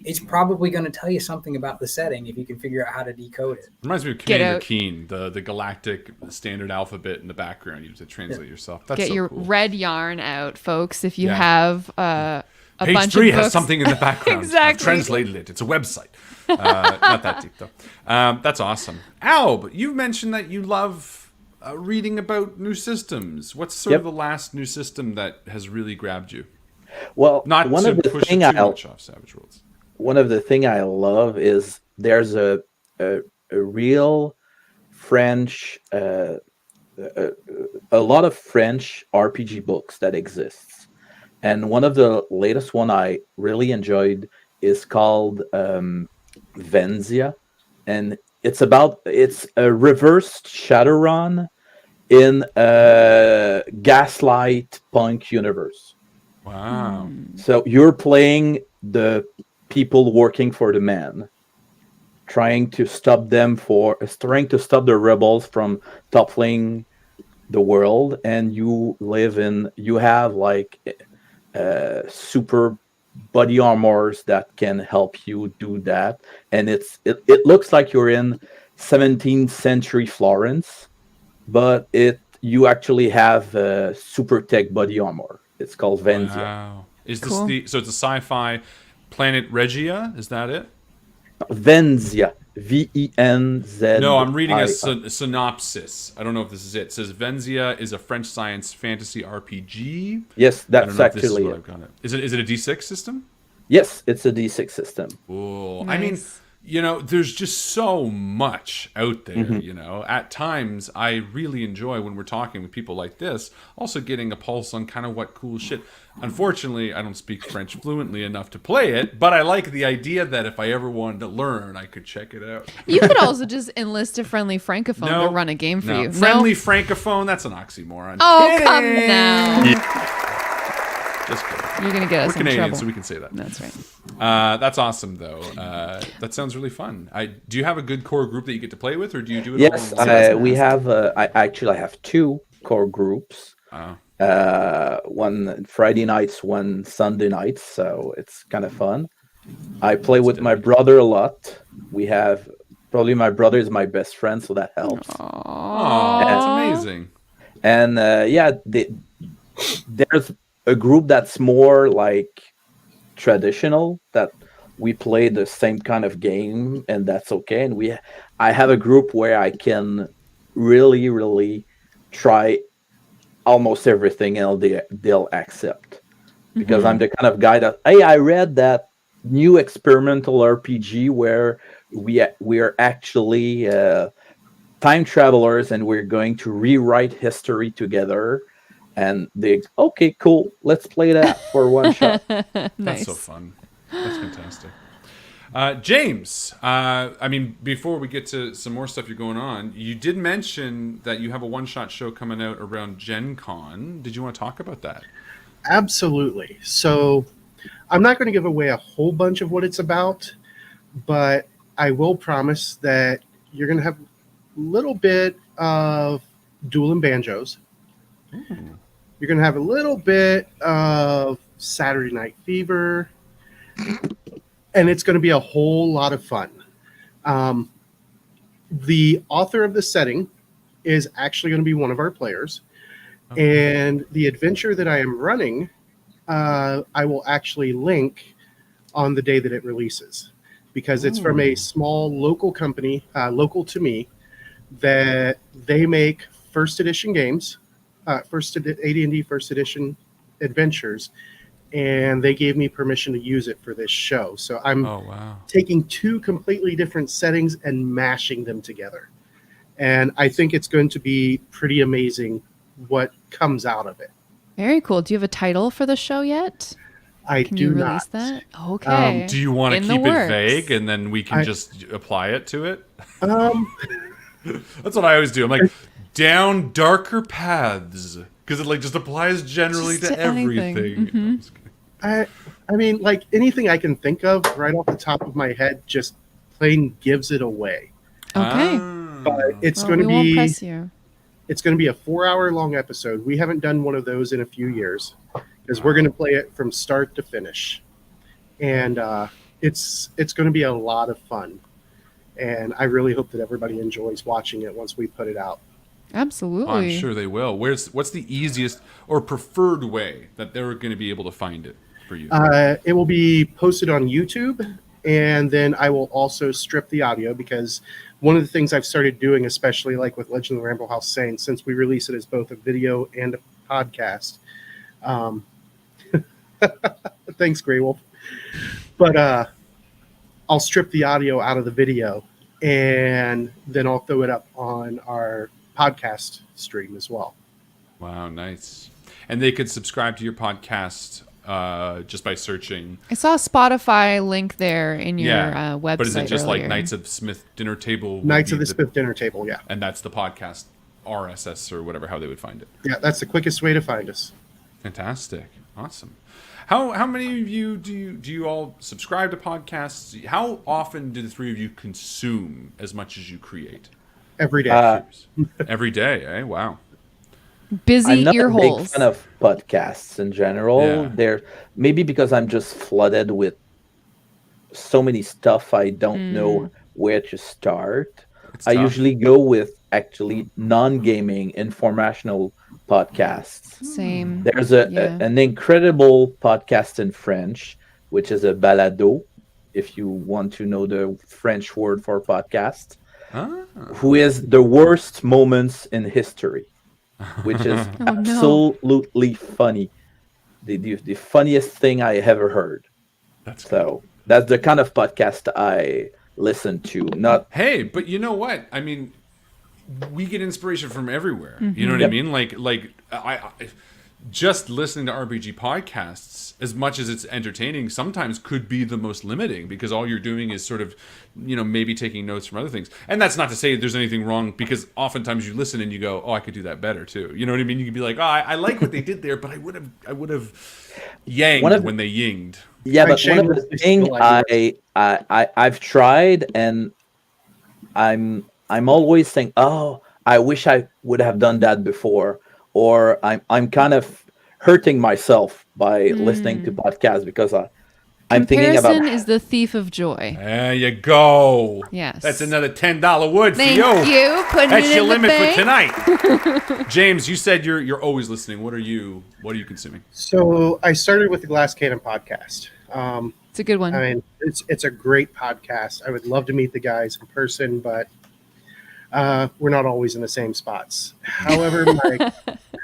S3: it's probably going to tell you something about the setting if you can figure out how to decode it.
S1: Reminds me of Commander Keen, the galactic standard alphabet in the background. You have to translate yourself. That's
S2: Get your
S1: cool.
S2: red yarn out, folks, if you have a
S1: Page
S2: bunch
S1: 3
S2: of books.
S1: has something in the background.
S2: Exactly.
S1: I've translated it. It's a website. Not that deep, though. That's awesome. Alb, you mentioned that you love reading about new systems. What's sort of the last new system that has really grabbed you?
S4: Well,
S1: not
S4: one
S1: to
S4: of the
S1: push
S4: thing
S1: too much off Savage Worlds.
S4: One of the thing I love is there's a real French, a lot of French RPG books that exists. And one of the latest one I really enjoyed is called Venzia, and it's a reversed Shadowrun in a gaslight punk universe.
S1: Wow!
S4: So you're playing the people working for the man, trying to stop the rebels from toppling the world, and you have like super body armors that can help you do that, and it looks like you're in 17th century Florence, but you actually have super tech body armor. It's called Venzia.
S1: Wow! Is this so? It's a sci-fi planet Regia. Is that it?
S4: Venzia. Venzia.
S1: No, I'm reading a synopsis. I don't know if this is it. It says Venzia is a French science fantasy RPG.
S4: Yes,
S1: I don't
S4: that's
S1: know if this is
S4: actually
S1: what
S4: it.
S1: I've got it. Is it a D6 system?
S4: Yes, it's a D6 system.
S1: Cool.
S2: Nice.
S1: I mean, there's just so much out there,
S4: Mm-hmm.
S1: At times, I really enjoy when we're talking with people like this, also getting a pulse on kind of what cool shit. Unfortunately, I don't speak French fluently enough to play it, but I like the idea that if I ever wanted to learn, I could check it out.
S2: You could also just enlist a friendly francophone to run a game for you.
S1: Friendly francophone, that's an oxymoron.
S2: Oh,
S1: Kidding.
S2: come now.
S1: Just kidding.
S2: You're going to get us
S1: We're
S2: in
S1: Canadian,
S2: trouble.
S1: so we can say that.
S2: That's right.
S1: That's awesome, though. That sounds really fun. Do you have a good core group that you get to play with, or do you do it
S4: Yes,
S1: all?
S4: we have. I have two core groups. One Friday nights, one Sunday nights. So it's kind of fun. I play with my brother a lot. We have probably my brother is my best friend, so that helps.
S1: Oh, that's amazing.
S4: And there's a group that's more like traditional, that we play the same kind of game, and that's okay. And I have a group where I can really, really try almost everything, and they'll accept, because I'm the kind of guy that, hey, I read that new experimental RPG where we're actually time travelers and we're going to rewrite history together. And okay, cool, let's play that for one shot.
S2: Nice.
S1: That's so fun. That's fantastic. James, I mean, before we get to some more stuff you're going on, you did mention that you have a one-shot show coming out around Gen Con. Did you want to talk about that?
S5: Absolutely. So I'm not going to give away a whole bunch of what it's about, but I will promise that you're going to have a little bit of duel and banjos. You're going to have a little bit of Saturday Night Fever, and it's going to be a whole lot of fun. The author of the setting is actually going to be one of our players, and the adventure that I am running, I will actually link on the day that it releases, because it's from a small local company, local to me, that they make first edition games. AD&D first edition adventures, and they gave me permission to use it for this show. So I'm taking two completely different settings and mashing them together, and I think it's going to be pretty amazing what comes out of it.
S2: Very cool. Do you have a title for the show yet?
S5: Can you release
S2: that? Okay.
S1: Do you want to
S2: In
S1: keep
S2: the
S1: it
S2: works.
S1: vague and then we can just apply it to it? That's what I always do. I'm like, down darker paths, because it just applies generally
S2: Just
S1: to
S2: to anything.
S1: everything.
S2: Mhm.
S1: No, I'm just kidding.
S5: I mean, like anything I can think of right off the top of my head, just plain gives it away.
S2: Okay.
S5: But it's
S2: Well,
S5: going to
S2: we won't
S5: be
S2: press you.
S5: it's going to be a 4-hour long episode. We haven't done one of those in a few years, because we're going to play it from start to finish, and it's going to be a lot of fun. And I really hope that everybody enjoys watching it once we put it out.
S2: Absolutely.
S1: I'm sure they will. What's the easiest or preferred way that they're going to be able to find it for you?
S5: It will be posted on YouTube, and then I will also strip the audio, because one of the things I've started doing, especially like with Legend of the Ramble House Saints, since we release it as both a video and a podcast. Thanks, Grey Wolf. But I'll strip the audio out of the video, and then I'll throw it up on our podcast stream as well.
S1: Wow, nice. And they could subscribe to your podcast just by searching.
S2: I saw a Spotify link there in your website.
S1: But is it just
S2: earlier.
S1: like Knights of Smith Dinner Table?
S5: Knights of the Smith Dinner Table, yeah.
S1: And that's the podcast RSS or whatever, how they would find it.
S5: Yeah, that's the quickest way to find us.
S1: Fantastic. Awesome. How many of you do you all subscribe to podcasts? How often do the three of you consume as much as you create?
S5: Every day.
S1: Every day, eh? Wow.
S2: Busy
S4: I'm not
S2: ear
S4: a big
S2: holes.
S4: fan of podcasts in general.
S1: Yeah.
S4: They're maybe because I'm just flooded with so many stuff, I don't know where to start.
S1: It's
S4: I
S1: tough.
S4: usually go with actually non-gaming informational podcasts.
S2: Same.
S4: There's
S2: Yeah.
S4: an incredible podcast in French, which is a balado. if you want to know the French word for podcast,
S1: Ah.
S4: who is the worst moments in history, which is
S2: Oh, no.
S4: absolutely funny. The funniest thing I ever heard.
S1: That's good.
S4: So that's the kind of podcast I listen to. Not
S1: Hey, but you know what? I mean, we get inspiration from everywhere. You know what I
S4: Yep.
S1: mean? Like I just listening to RPG podcasts, as much as it's entertaining, sometimes could be the most limiting because all you're doing is sort of, maybe taking notes from other things. And that's not to say there's anything wrong, because oftentimes you listen and you go, oh, I could do that better too. You know what I mean? You can be like, oh, I like what they did there, but I would have yanged when they yinged.
S4: yeah,
S5: Like
S4: but one
S5: Shane
S4: of
S5: was
S4: the
S5: just
S4: things
S5: like-
S4: I've tried, and I'm always saying, oh, I wish I would have done that before, or I'm kind of hurting myself by listening to podcasts because I'm thinking
S2: Comparison
S4: about
S2: is the thief of joy.
S1: There you go.
S2: Yes.
S1: That's another $10 wood
S2: Thank
S1: for you.
S2: you. Putting
S1: That's
S2: it
S1: your
S2: in the
S1: limit for
S2: bank.
S1: tonight. James, you said you're always listening. What are you consuming?
S5: So I started with the Glass Cannon podcast.
S2: It's a good one.
S5: I mean, it's a great podcast. I would love to meet the guys in person, but we're not always in the same spots. However, my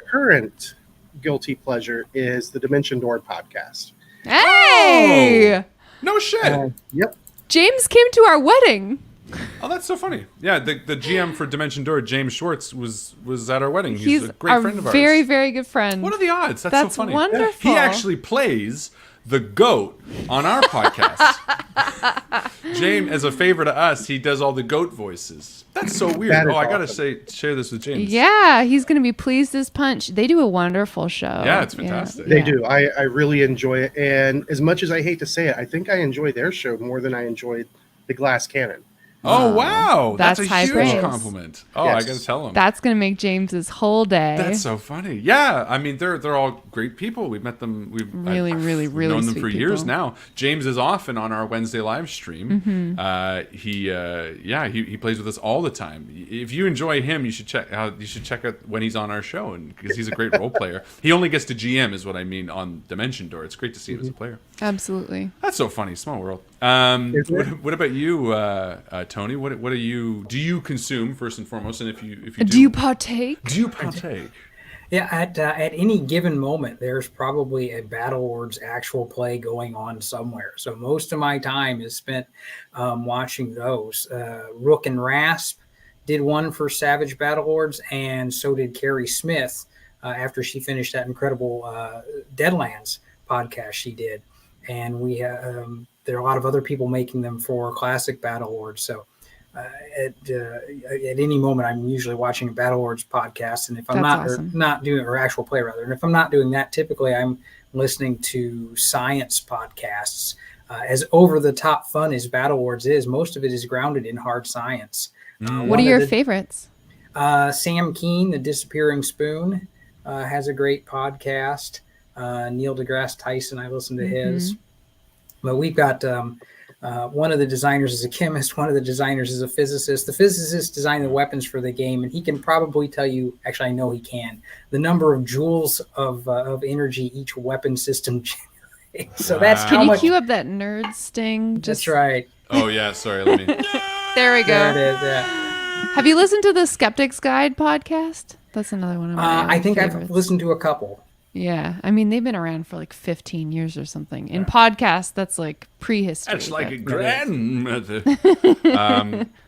S5: current guilty pleasure is the Dimension Door podcast.
S2: Hey!
S1: No shit.
S5: Yep.
S2: James came to our wedding.
S1: Oh, that's so funny. Yeah, the GM for Dimension Door, James Schwartz, was at our wedding.
S2: He's
S1: a great friend of ours.
S2: very, very good friend.
S1: What are the odds? That's
S2: That's
S1: so funny.
S2: wonderful.
S1: He actually plays the goat on our podcast. James, as a favor to us, he does all the goat voices. That's so weird.
S5: That is
S1: I gotta
S5: awesome.
S1: share this with James.
S2: Yeah, he's going to be pleased as punch. They do a wonderful show.
S1: Yeah, it's fantastic.
S5: They do. I really enjoy it. And as much as I hate to say it, I think I enjoy their show more than I enjoyed the Glass Cannon.
S1: Oh wow, that's a
S2: That's high
S1: huge
S2: praise.
S1: compliment. Oh,
S5: Yes.
S1: I gotta tell him.
S2: That's going to make James's whole day.
S1: That's so funny. Yeah, I mean they're all great people. We've met them. We've
S2: Really, really,
S1: we've
S2: really
S1: known them
S2: sweet
S1: for years
S2: people.
S1: now. James is often on our Wednesday live stream.
S2: Mm-hmm.
S1: He plays with us all the time. If you enjoy him, you should check out when he's on our show, and because he's a great role player. He only gets to GM, is what I mean, on Dimension Door. It's great to see him as a player.
S2: Absolutely.
S1: That's so funny. Small world.
S5: Isn't it?
S1: What about you, Tony? What do you consume first and foremost? And if you
S2: Do you partake?
S1: do you partake?
S3: Yeah, at any given moment, there's probably a Battlelords actual play going on somewhere. So most of my time is spent watching those. Rook and Rasp did one for Savage Battlelords, and so did Carrie Smith after she finished that incredible Deadlands podcast she did. And we there are a lot of other people making them for Classic Battlelords. So at any moment, I'm usually watching a Battlelords podcast, and if I'm
S2: That's awesome.
S3: not doing, or actual play rather, and if I'm not doing that, typically I'm listening to science podcasts. As over the top fun as Battlelords is, most of it is grounded in hard science.
S2: What are your favorites?
S3: Sam Keen, The Disappearing Spoon, has a great podcast. Neil deGrasse Tyson, I listen to his. But we've got one of the designers is a chemist, one of the designers is a physicist. The physicist designed the weapons for the game, and he can probably tell you, actually I know he can, the number of joules of energy each weapon system generates. So that's
S1: Wow.
S3: how
S2: Can you
S3: much.
S2: cue up that nerd sting?
S3: That's right.
S1: Oh yeah, sorry. Let me.
S2: There we go.
S3: There it is. Yeah.
S2: Have you listened to the Skeptic's Guide podcast? That's another one of my
S3: I think
S2: favorites.
S3: I've listened to a couple.
S2: Yeah, I mean they've been around for like 15 years or something. In podcasts, that's like prehistory.
S1: That's like
S2: but-
S1: a grandmother.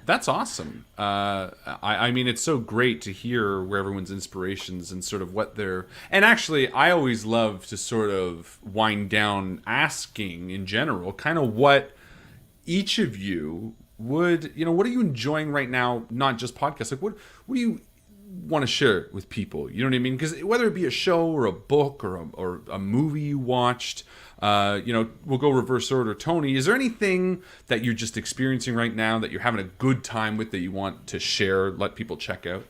S1: That's awesome. I mean, it's so great to hear where everyone's inspirations and sort of what they're. And actually, I always love to sort of wind down asking in general, kind of what each of you would, what are you enjoying right now? Not just podcasts. Like, what do you want to share with people? You know what I mean? Because whether it be a show or a book or a movie you watched, we'll go reverse order. Tony, is there anything that you're just experiencing right now that you're having a good time with that you want to share, let people check out?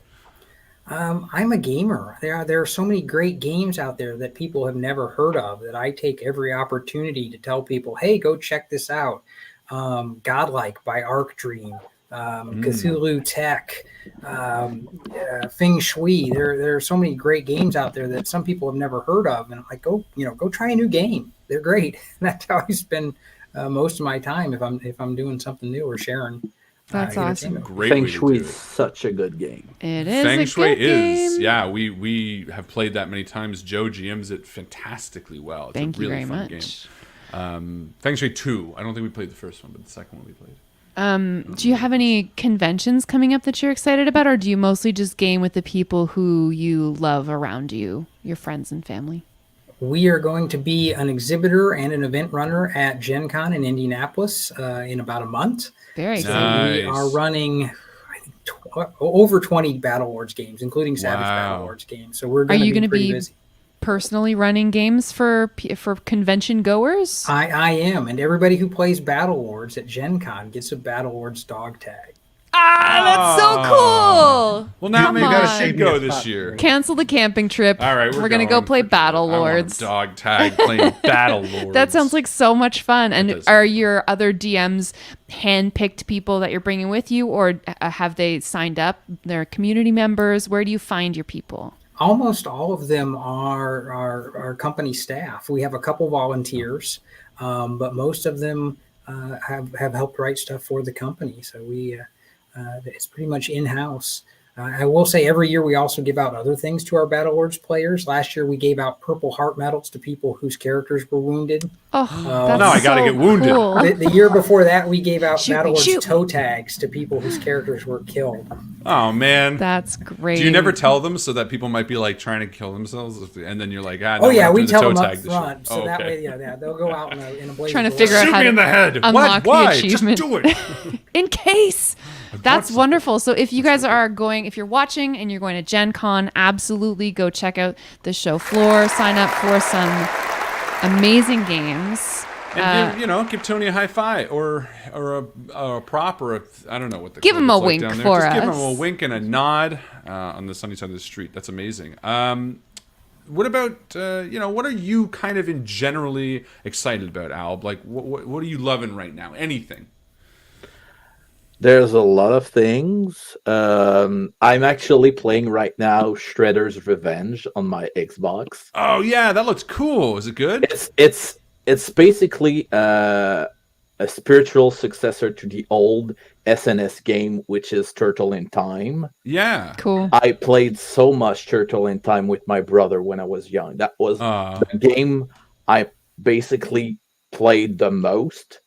S3: I'm a gamer. There are so many great games out there that people have never heard of that I take every opportunity to tell people, hey, go check this out. Godlike by Arc Dream, Cthulhu Tech, Feng Shui. There are so many great games out there that some people have never heard of, and I'm like, go try a new game. They're great. That's how I spend most of my time if I'm doing something new or sharing.
S2: That's awesome.
S3: entertainment.
S1: Great
S4: Feng
S1: way to
S4: Shui
S1: do
S4: is
S1: it.
S4: such a good game.
S2: It is
S1: Feng
S2: a
S1: Shui
S2: good
S1: is,
S2: game.
S1: yeah. We have played that many times. Joe GMs it fantastically well. It's
S2: Thank
S1: a really
S2: you very
S1: fun
S2: much.
S1: game. Feng Shui 2. I don't think we played the first one, but the second one we played.
S2: Do you have any conventions coming up that you're excited about, or do you mostly just game with the people who you love around you, your friends and family?
S3: We are going to be an exhibitor and an event runner at Gen Con in Indianapolis in about a month.
S2: Very
S3: So
S2: exciting.
S3: we
S1: Nice.
S3: are running, I think, over 20 Battlelords games, including Savage
S1: Wow.
S3: Battlelords games. So we're
S2: Are
S3: going
S2: you
S3: to
S2: going
S3: be
S2: to
S3: pretty
S2: be
S3: busy.
S2: personally running games for convention goers?
S3: I am, and everybody who plays Battlelords at Gen Con gets a Battlelords dog tag.
S2: That's so cool.
S1: Well, now
S2: Come
S1: maybe
S2: on.
S1: I should go this year.
S2: Cancel the camping trip.
S1: All right,
S2: we're gonna go play Battle
S1: I want a
S2: Lords.
S1: dog tag playing Battle Lords.
S2: That sounds like so much fun. And
S1: does.
S2: are your other DMs hand-picked people that you're bringing with you, or have they signed up? They're community members. Where do you find your people?
S3: Almost all of them are our company staff. We have a couple volunteers, but most of them have helped write stuff for the company. So it's pretty much in-house. I will say every year we also give out other things to our Battlelords players. Last year we gave out Purple Heart medals to people whose characters were wounded.
S2: Oh, that's
S1: Now I gotta
S2: so
S1: get wounded.
S2: cool.
S3: The year before that we gave out
S2: Shoot me,
S3: Battlelords
S2: shoot me.
S3: toe tags to people whose characters were killed.
S1: Oh man.
S2: That's great.
S1: Do you never tell them so that people might be like trying to kill themselves, and then you're like, no,
S3: Oh yeah,
S1: we're
S3: we
S1: doing the
S3: tell
S1: toe
S3: them up
S1: tag this year.
S3: front, so
S1: Oh,
S3: that
S1: okay.
S3: way, they'll go out in a blaze.
S2: Trying to
S3: of
S2: figure out
S3: glory.
S1: Shoot
S2: how
S1: me
S2: to
S1: in the head.
S2: unlock the
S1: Why?
S2: achievement.
S1: Just do it.
S2: In case. That's
S1: want
S2: wonderful. So if you guys are going, if you're watching and you're going to Gen Con, absolutely go check out the show floor. Sign up for some amazing games.
S1: And give Tony a high five or a prop or I don't know what the
S2: Give
S1: code
S2: him a
S1: is like
S2: wink
S1: down there.
S2: for
S1: Just give him
S2: us.
S1: a wink and a nod on the sunny side of the street. That's amazing. What about what are you kind of in generally excited about, Al? Like what are you loving right now? Anything?
S4: There's a lot of things. I'm actually playing right now Shredder's Revenge on my Xbox.
S1: Oh yeah, that looks cool. Is it good?
S4: It's basically a spiritual successor to the old SNS game, which is Turtle in Time.
S1: Yeah.
S2: Cool.
S4: I played so much Turtle in Time with my brother when I was young. That was the game I basically played the most.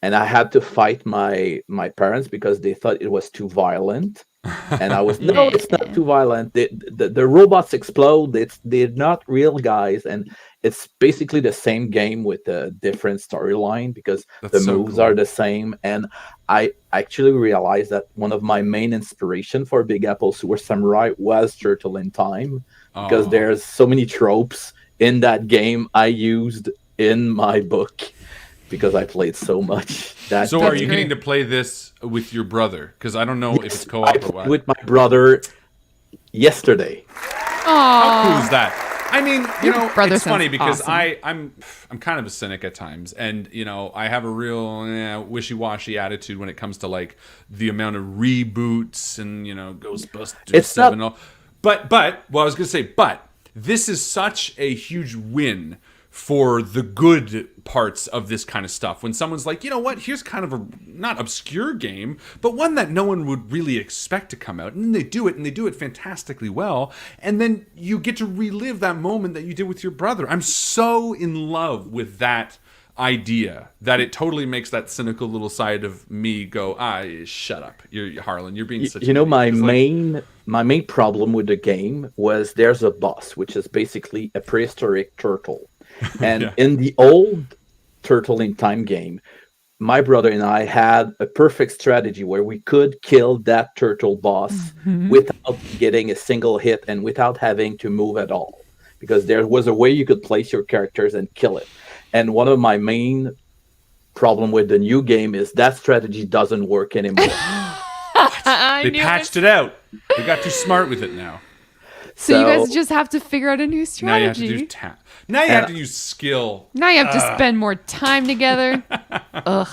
S4: And I had to fight my parents because they thought it was too violent. And I was, no, it's not too violent. The robots explode. They're not real guys. And it's basically the same game with a different storyline because
S1: That's
S4: the
S1: so
S4: moves
S1: cool.
S4: are the same. And I actually realized that one of my main inspiration for Big Apple Sewer Samurai was Turtle in Time because there's so many tropes in that game I used in my book. Because I played so much.
S1: So are you
S2: great.
S1: getting to play this with your brother? Because I don't know if it's
S4: I
S1: co-op or
S4: played
S1: what.
S4: with my brother yesterday.
S1: How cool is that? I mean,
S2: Your brother
S1: it's funny
S2: sounds
S1: because
S2: awesome.
S1: I'm kind of a cynic at times, and I have a real wishy-washy attitude when it comes to like the amount of reboots and Ghostbusters
S4: It's
S1: 7
S4: not-
S1: and all. But I was gonna say, but this is such a huge win for the good parts of this kind of stuff. When someone's like, here's kind of a not obscure game, but one that no one would really expect to come out. And they do it fantastically well. And then you get to relive that moment that you did with your brother. I'm so in love with that idea that it totally makes that cynical little side of me go, shut up. You're Harlan, you're being such a
S4: My
S1: idiot." It's
S4: main main problem with the game was there's a boss, which is basically a prehistoric turtle. And
S1: Yeah.
S4: in the old Turtle in Time game, my brother and I had a perfect strategy where we could kill that turtle boss without getting a single hit and without having to move at all. Because there was a way you could place your characters and kill it. And one of my main problem with the new game is that strategy doesn't work anymore.
S2: I
S1: They
S2: knew
S1: patched
S2: it.
S1: it out. They got too smart with it now.
S2: So you guys
S4: So-
S2: just have to figure out a new
S1: Now you have to
S2: strategy.
S1: do tap. Now you have to use skill.
S2: Now you have to spend more time together. Ugh.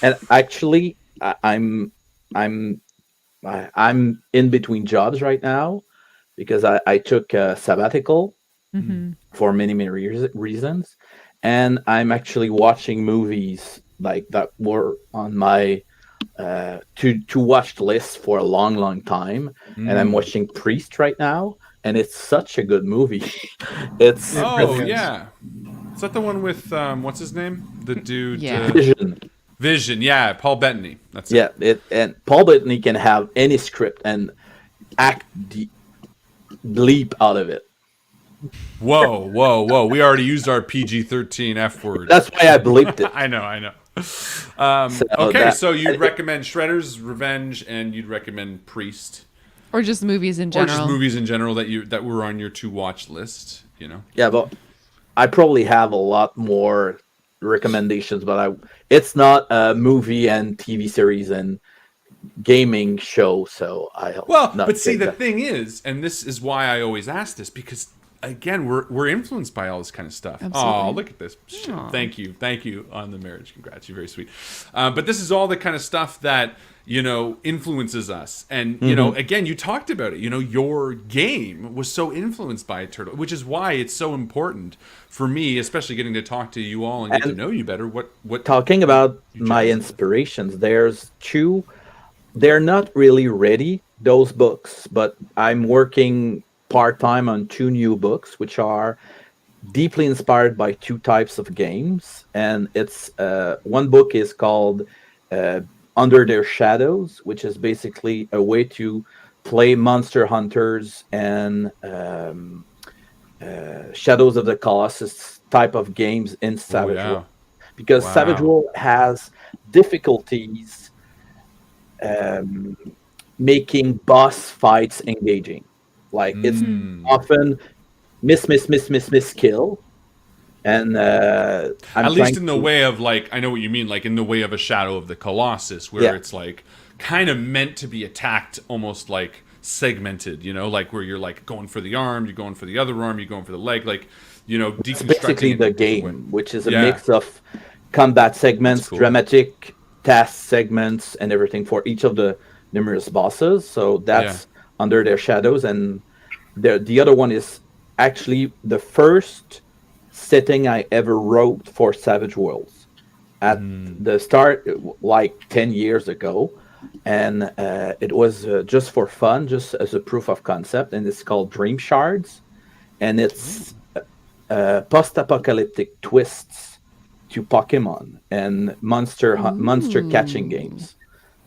S4: And actually, I'm in between jobs right now because I took a sabbatical for many reasons, and I'm actually watching movies like that were on my to watch list for a long time, and I'm watching Priest right now, and it's such a good movie. It's
S5: It
S1: Oh
S5: really is.
S1: yeah, is that the one with what's his name? The dude.
S2: Yeah.
S4: Vision.
S1: Vision. Yeah, Paul Bettany. That's it.
S4: Yeah, and Paul Bettany can have any script and act the bleep out of it.
S1: Whoa. We already used our PG-13 F word.
S4: That's why I bleeped it.
S1: I know.
S4: So
S1: Okay,
S4: that-
S1: so you'd recommend Shredder's Revenge, and you'd recommend Priest,
S2: Or just movies in
S1: or
S2: general.
S1: just movies in general that were on your to watch list. You know.
S4: Yeah, but I probably have a lot more recommendations, but it's not a movie and TV series and gaming show, so I'll
S1: Well,
S4: not
S1: but see,
S4: take
S1: the
S4: that.
S1: thing is, and this is why I always ask this, because again, we're influenced by all this kind of stuff.
S2: Absolutely.
S1: Oh, look at this! Shit.
S2: Aw.
S1: Thank you on the marriage. Congrats, you're very sweet. But this is all the kind of stuff that influences us, and again, you talked about it. Your game was so influenced by Turtle, which is why it's so important for me, especially getting to talk to you all and get to know you better. What
S4: Talking about my
S1: chose?
S4: inspirations, there's two. They're not really ready, those books, but I'm working part-time on two new books, which are deeply inspired by two types of games. And it's one book is called Under Their Shadows, which is basically a way to play Monster Hunters and Shadows of the Colossus type of games in Savage
S1: yeah.
S4: World. Because
S1: Wow.
S4: Savage World has difficulties making boss fights engaging. Like it's often miss kill, and I'm
S1: At least
S4: trying
S1: in the
S4: to-
S1: way of, like, I know what you mean, like in the way of a Shadow of the Colossus, where
S4: Yeah.
S1: it's like kind of meant to be attacked almost like segmented, like where you're like going for the arm, you're going for the other arm, you're going for the leg, like
S4: It's
S1: deconstructing
S4: basically
S1: it
S4: the
S1: in a different way.
S4: game, which is a
S1: Yeah.
S4: mix of combat segments,
S1: That's cool.
S4: dramatic task segments, and everything for each of the numerous bosses. So that's Under Their Shadows, and the other one is actually the first setting I ever wrote for Savage Worlds at the start, like 10 years ago. And it was just for fun, just as a proof of concept. And it's called Dream Shards. And it's post-apocalyptic twists to Pokemon and monster catching games.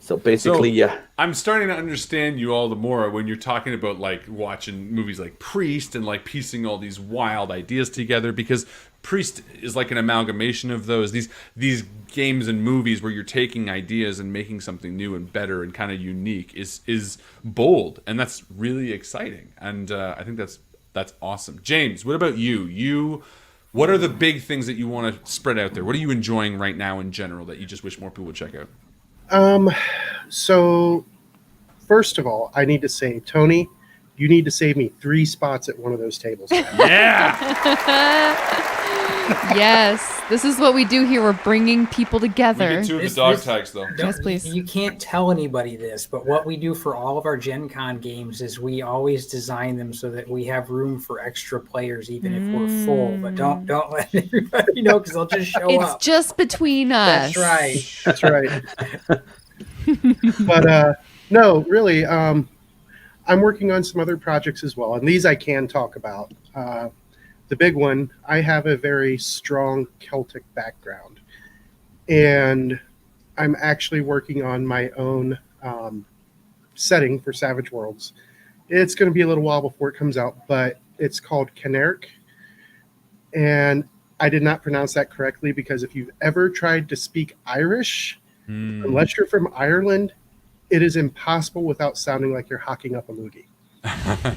S4: So basically,
S1: I'm starting to understand you all the more when you're talking about like watching movies like Priest and like piecing all these wild ideas together, because Priest is like an amalgamation of these games and movies where you're taking ideas and making something new and better and kind of unique is bold, and that's really exciting, and I think that's awesome. James, what about you? What are the big things that you want to spread out there? What are you enjoying right now in general that you just wish more people would check out?
S5: So first of all, I need to say, Tony, you need to save me 3 spots at one of those tables.
S1: Yeah.
S2: Yes, this is what we do here. We're bringing people
S1: We
S2: together.
S1: get 2 of the
S3: This-
S1: dog
S3: this-
S1: tags though.
S2: Yes, please.
S3: You can't tell anybody this, but what we do for all of our Gen Con games is we always design them so that we have room for extra players, even if we're full. But don't let everybody know, because they'll just show
S2: It's
S3: up.
S2: just between us.
S3: That's right.
S5: That's right. But no, really, I'm working on some other projects as well, and these I can talk about. The big one, I have a very strong Celtic background, and I'm actually working on my own setting for Savage Worlds. It's going to be a little while before it comes out, but it's called Caneric, and I did not pronounce that correctly, because if you've ever tried to speak Irish, unless you're from Ireland, it is impossible without sounding like you're hocking up a loogie.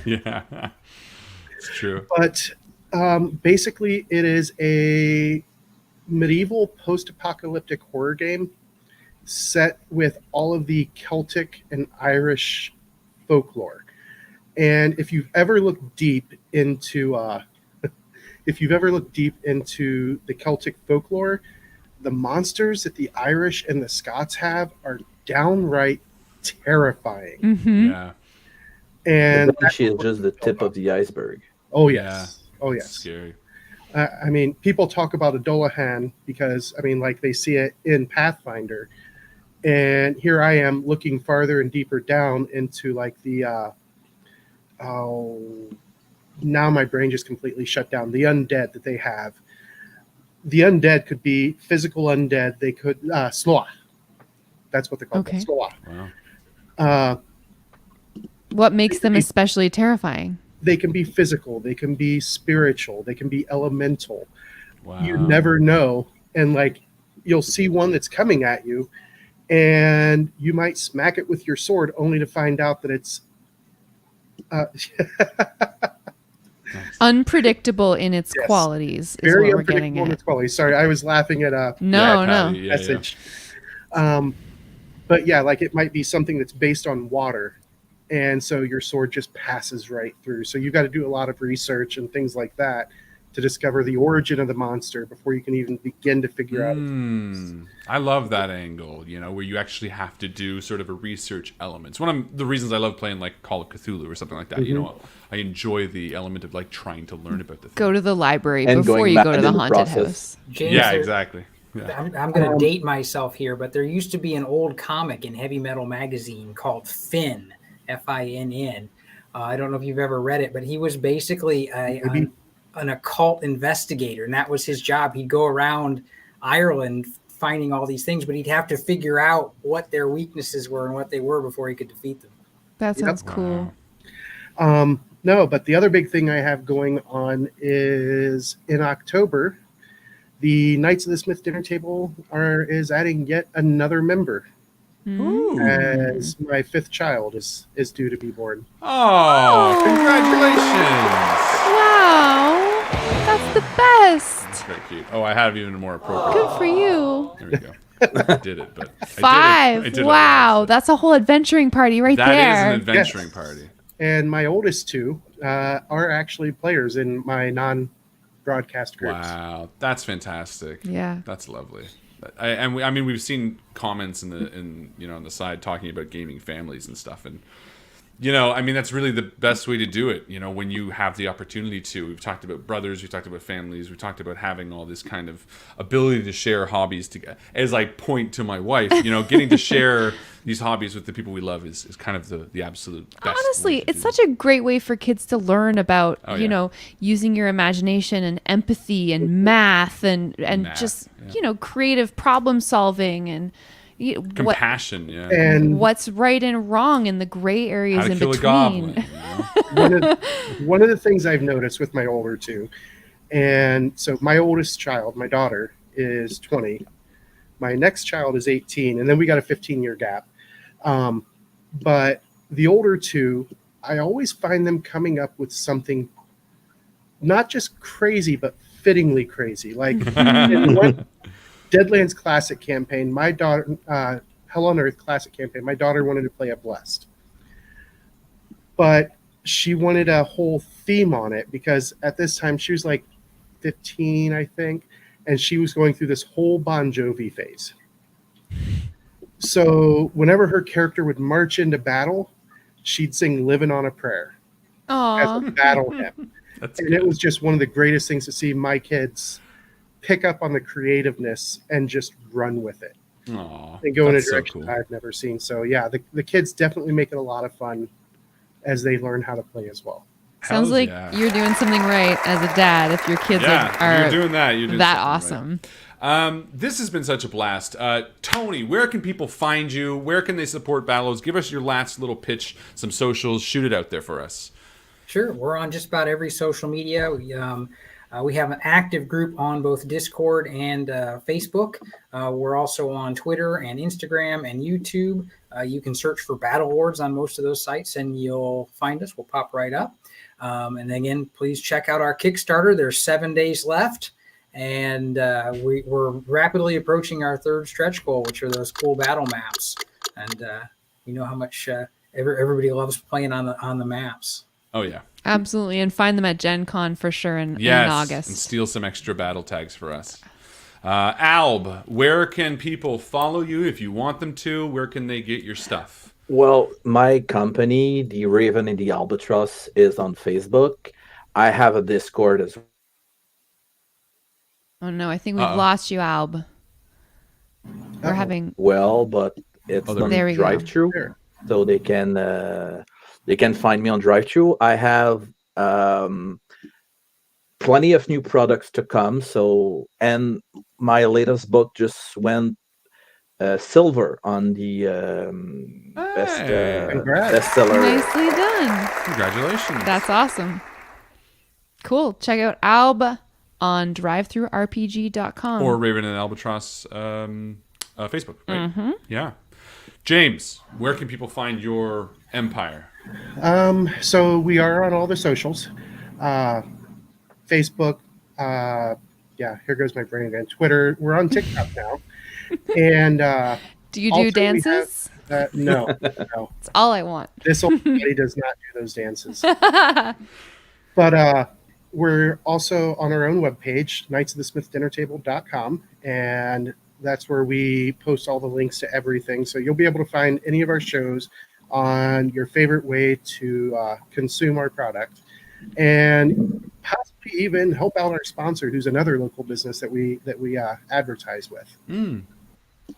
S1: Yeah, it's true.
S5: But basically, it is a medieval post-apocalyptic horror game set with all of the Celtic and Irish folklore. And if you've ever looked deep into the Celtic folklore, the monsters that the Irish and the Scots have are downright terrifying.
S2: Mm-hmm.
S1: Yeah,
S5: And
S4: she is just the tip of the iceberg.
S5: oh yes, oh yes.
S1: scary.
S5: I mean, people talk about a Dolahan because, I mean, like they see it in Pathfinder. And here I am looking farther and deeper down into like the, now my brain just completely shut down. The undead that they have. The undead could be physical undead. They could, Sloth. That's what they call
S2: Okay.
S5: it, Sloth.
S1: Wow.
S2: What makes them especially terrifying?
S5: They can be physical. They can be spiritual. They can be elemental.
S1: Wow.
S5: You never know. And like, you'll see one that's coming at you and you might smack it with your sword only to find out that it's
S2: Unpredictable in its
S5: Yes.
S2: qualities is
S5: very
S2: what we're getting
S5: unpredictable in
S2: at.
S5: its quality. Sorry, I was laughing at a
S2: No,
S1: Patty,
S2: no.
S1: yeah,
S5: message. But yeah, like it might be something that's based on water. And so your sword just passes right through. So you got to do a lot of research and things like that to discover the origin of the monster before you can even begin to figure out.
S1: I love that angle, you know, where you actually have to do sort of a research element. It's one of the reasons I love playing like Call of Cthulhu or something like that. You know, I enjoy the element of like trying to learn about the thing.
S2: Go to the library
S4: And
S2: before
S4: going
S2: you go
S4: mad
S2: to the
S4: in the
S2: haunted
S4: process.
S2: house.
S3: James,
S1: Yeah,
S3: there-
S1: exactly. Yeah.
S3: I'm going to date myself here, but there used to be an old comic in Heavy Metal magazine called Finn, Finn. I don't know if you've ever read it, but he was basically an occult investigator, and that was his job. He'd go around Ireland finding all these things, but he'd have to figure out what their weaknesses were and what they were before he could defeat them.
S2: That sounds cool.
S5: No, but the other big thing I have going on is in October, the Knights of the Smith Dinner Table is adding yet another member, as my 5th child is due to be born.
S1: Oh, congratulations!
S2: Wow. That's the best.
S1: That's very cute. Oh, I have even more appropriate.
S2: Good for you.
S1: There we go. I did it, but I
S2: 5.
S1: did it
S2: Wow.
S1: once.
S2: That's a whole adventuring party right
S1: That is
S2: there.
S1: an adventuring party.
S5: And my oldest 2 are actually players in my non-broadcast groups.
S1: Wow, that's fantastic.
S2: Yeah.
S1: That's lovely. I mean, we've seen comments in you know on the side talking about gaming families and stuff, and you know, I mean, that's really the best way to do it. You know, when you have the opportunity to. We've talked about brothers, we've talked about families, we've talked about having all this kind of ability to share hobbies together. As I point to my wife, you know, getting to share these hobbies with the people we love is kind of the absolute best.
S2: Honestly,
S1: way to
S2: it's
S1: do
S2: such a great way for kids to learn about,
S1: Oh,
S2: you
S1: yeah.
S2: know, using your imagination and empathy and math and
S1: Math,
S2: just,
S1: yeah.
S2: you know, creative problem solving and
S1: compassion. Yeah.
S5: And
S2: what's right and wrong in the gray areas
S1: How to
S2: in
S1: kill
S2: between.
S1: a goblin. You know?
S5: one of the things I've noticed with my older 2, and so my oldest child, my daughter, is 20. My next child is 18, and then we got a 15-year gap. But the older 2, I always find them coming up with something not just crazy, but fittingly crazy. Like in one Deadlands Classic campaign, my daughter, Hell on Earth Classic campaign, my daughter wanted to play a Blessed. But she wanted a whole theme on it because at this time she was like 15, I think, and she was going through this whole Bon Jovi phase. So whenever her character would march into battle, she'd sing Living on a Prayer as
S2: Aw.
S5: a battle hymn.
S1: That's
S5: And
S1: good.
S5: it was just one of the greatest things to see my kids pick up on the creativeness and just run with it
S1: Aw,
S5: and go in a
S1: that's so
S5: direction
S1: cool.
S5: I've never seen. So yeah, the kids definitely make it a lot of fun as they learn how to play as well.
S2: Sounds
S1: Hells
S2: like
S1: yeah.
S2: you're doing something right as a dad if your kids
S1: Yeah,
S2: are
S1: you're doing that. You're doing
S2: that
S1: something
S2: awesome.
S1: This has been such a blast. Tony, where can people find you? Where can they support Battlelords? Give us your last little pitch, some socials. Shoot it out there for us.
S3: Sure, we're on just about every social media. We have an active group on both Discord and Facebook. We're also on Twitter and Instagram and YouTube. You can search for Battlelords on most of those sites and you'll find us. We'll pop right up. And again, please check out our Kickstarter. There's 7 days left. And we're rapidly approaching our 3rd stretch goal, which are those cool battle maps. And you know how much everybody loves playing on the maps.
S1: Oh, yeah.
S2: Absolutely. And find them at Gen Con for sure in
S1: Yes,
S2: August.
S1: and steal some extra battle tags for us. Alb, where can people follow you if you want them to? Where can they get your stuff?
S4: Well, my company, the Raven and the Albatross, is on Facebook. I have a Discord as
S2: Oh no, I think we've lost you, Alb. We're having.
S4: Well, but it's
S1: Oh, there
S4: on
S2: we go.
S4: drive-through,
S5: Sure.
S4: so they can find me on drive-through. I have plenty of new products to come. So, and my latest book just went silver on the best
S5: Congrats.
S4: bestseller.
S2: Nicely done.
S1: Congratulations.
S2: That's awesome. Cool. Check out Alb on drivethroughrpg.com.
S1: Or Raven and Albatross Facebook, right? Yeah. James, where can people find your empire?
S5: So we are on all the socials. Facebook, here goes my brain again. Twitter, we're on TikTok now. And
S2: do you
S5: also
S2: do
S5: we
S2: dances?
S5: no.
S2: That's all I want.
S5: This old lady does not do those dances. But we're also on our own webpage, knightsofthesmithdinnertable.com, and that's where we post all the links to everything. So you'll be able to find any of our shows on your favorite way to consume our product, and possibly even help out our sponsor, who's another local business that we advertise with.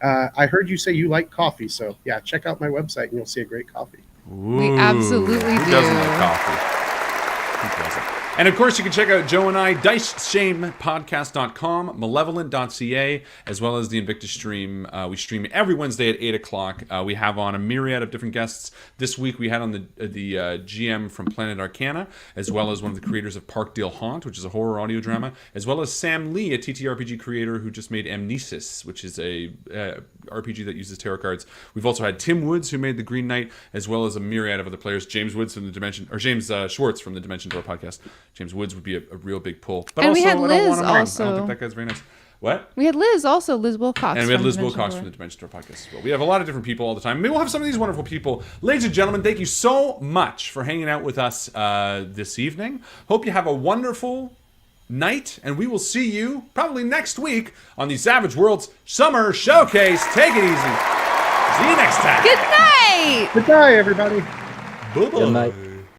S5: I heard you say you like coffee, so yeah, check out my website and you'll see a great coffee.
S2: We absolutely
S1: Who
S2: do.
S1: doesn't like coffee? Who doesn't? And of course, you can check out Joe and I, diceshamepodcast.com, malevolent.ca, as well as the Invictus stream. We stream every Wednesday at 8 o'clock. We have on a myriad of different guests. This week, we had on the GM from Planet Arcana, as well as one of the creators of Parkdale Haunt, which is a horror audio drama, as well as Sam Lee, a TTRPG creator who just made Amnesis, which is a RPG that uses tarot cards. We've also had Tim Woods, who made The Green Knight, as well as a myriad of other players. James Woods from the Dimension, or James Schwartz from the Dimension Door podcast. James Woods would be a real big pull. But
S2: And
S1: also,
S2: we had
S1: I don't
S2: Liz
S1: want him around. I
S2: also.
S1: don't think that guy's very nice. What?
S2: We had Liz also, Liz Wilcox.
S1: And we had
S2: from
S1: Liz
S2: Dimension
S1: Wilcox
S2: Door.
S1: from the Dimension Door podcast as well. We have a lot of different people all the time. Maybe we'll have some of these wonderful people. Ladies and gentlemen, thank you so much for hanging out with us this evening. Hope you have a wonderful night, and we will see you probably next week on the Savage Worlds Summer Showcase. Take it easy. See you next time.
S2: Good night.
S5: Goodbye, everybody.
S1: Bye-bye.
S4: Good night.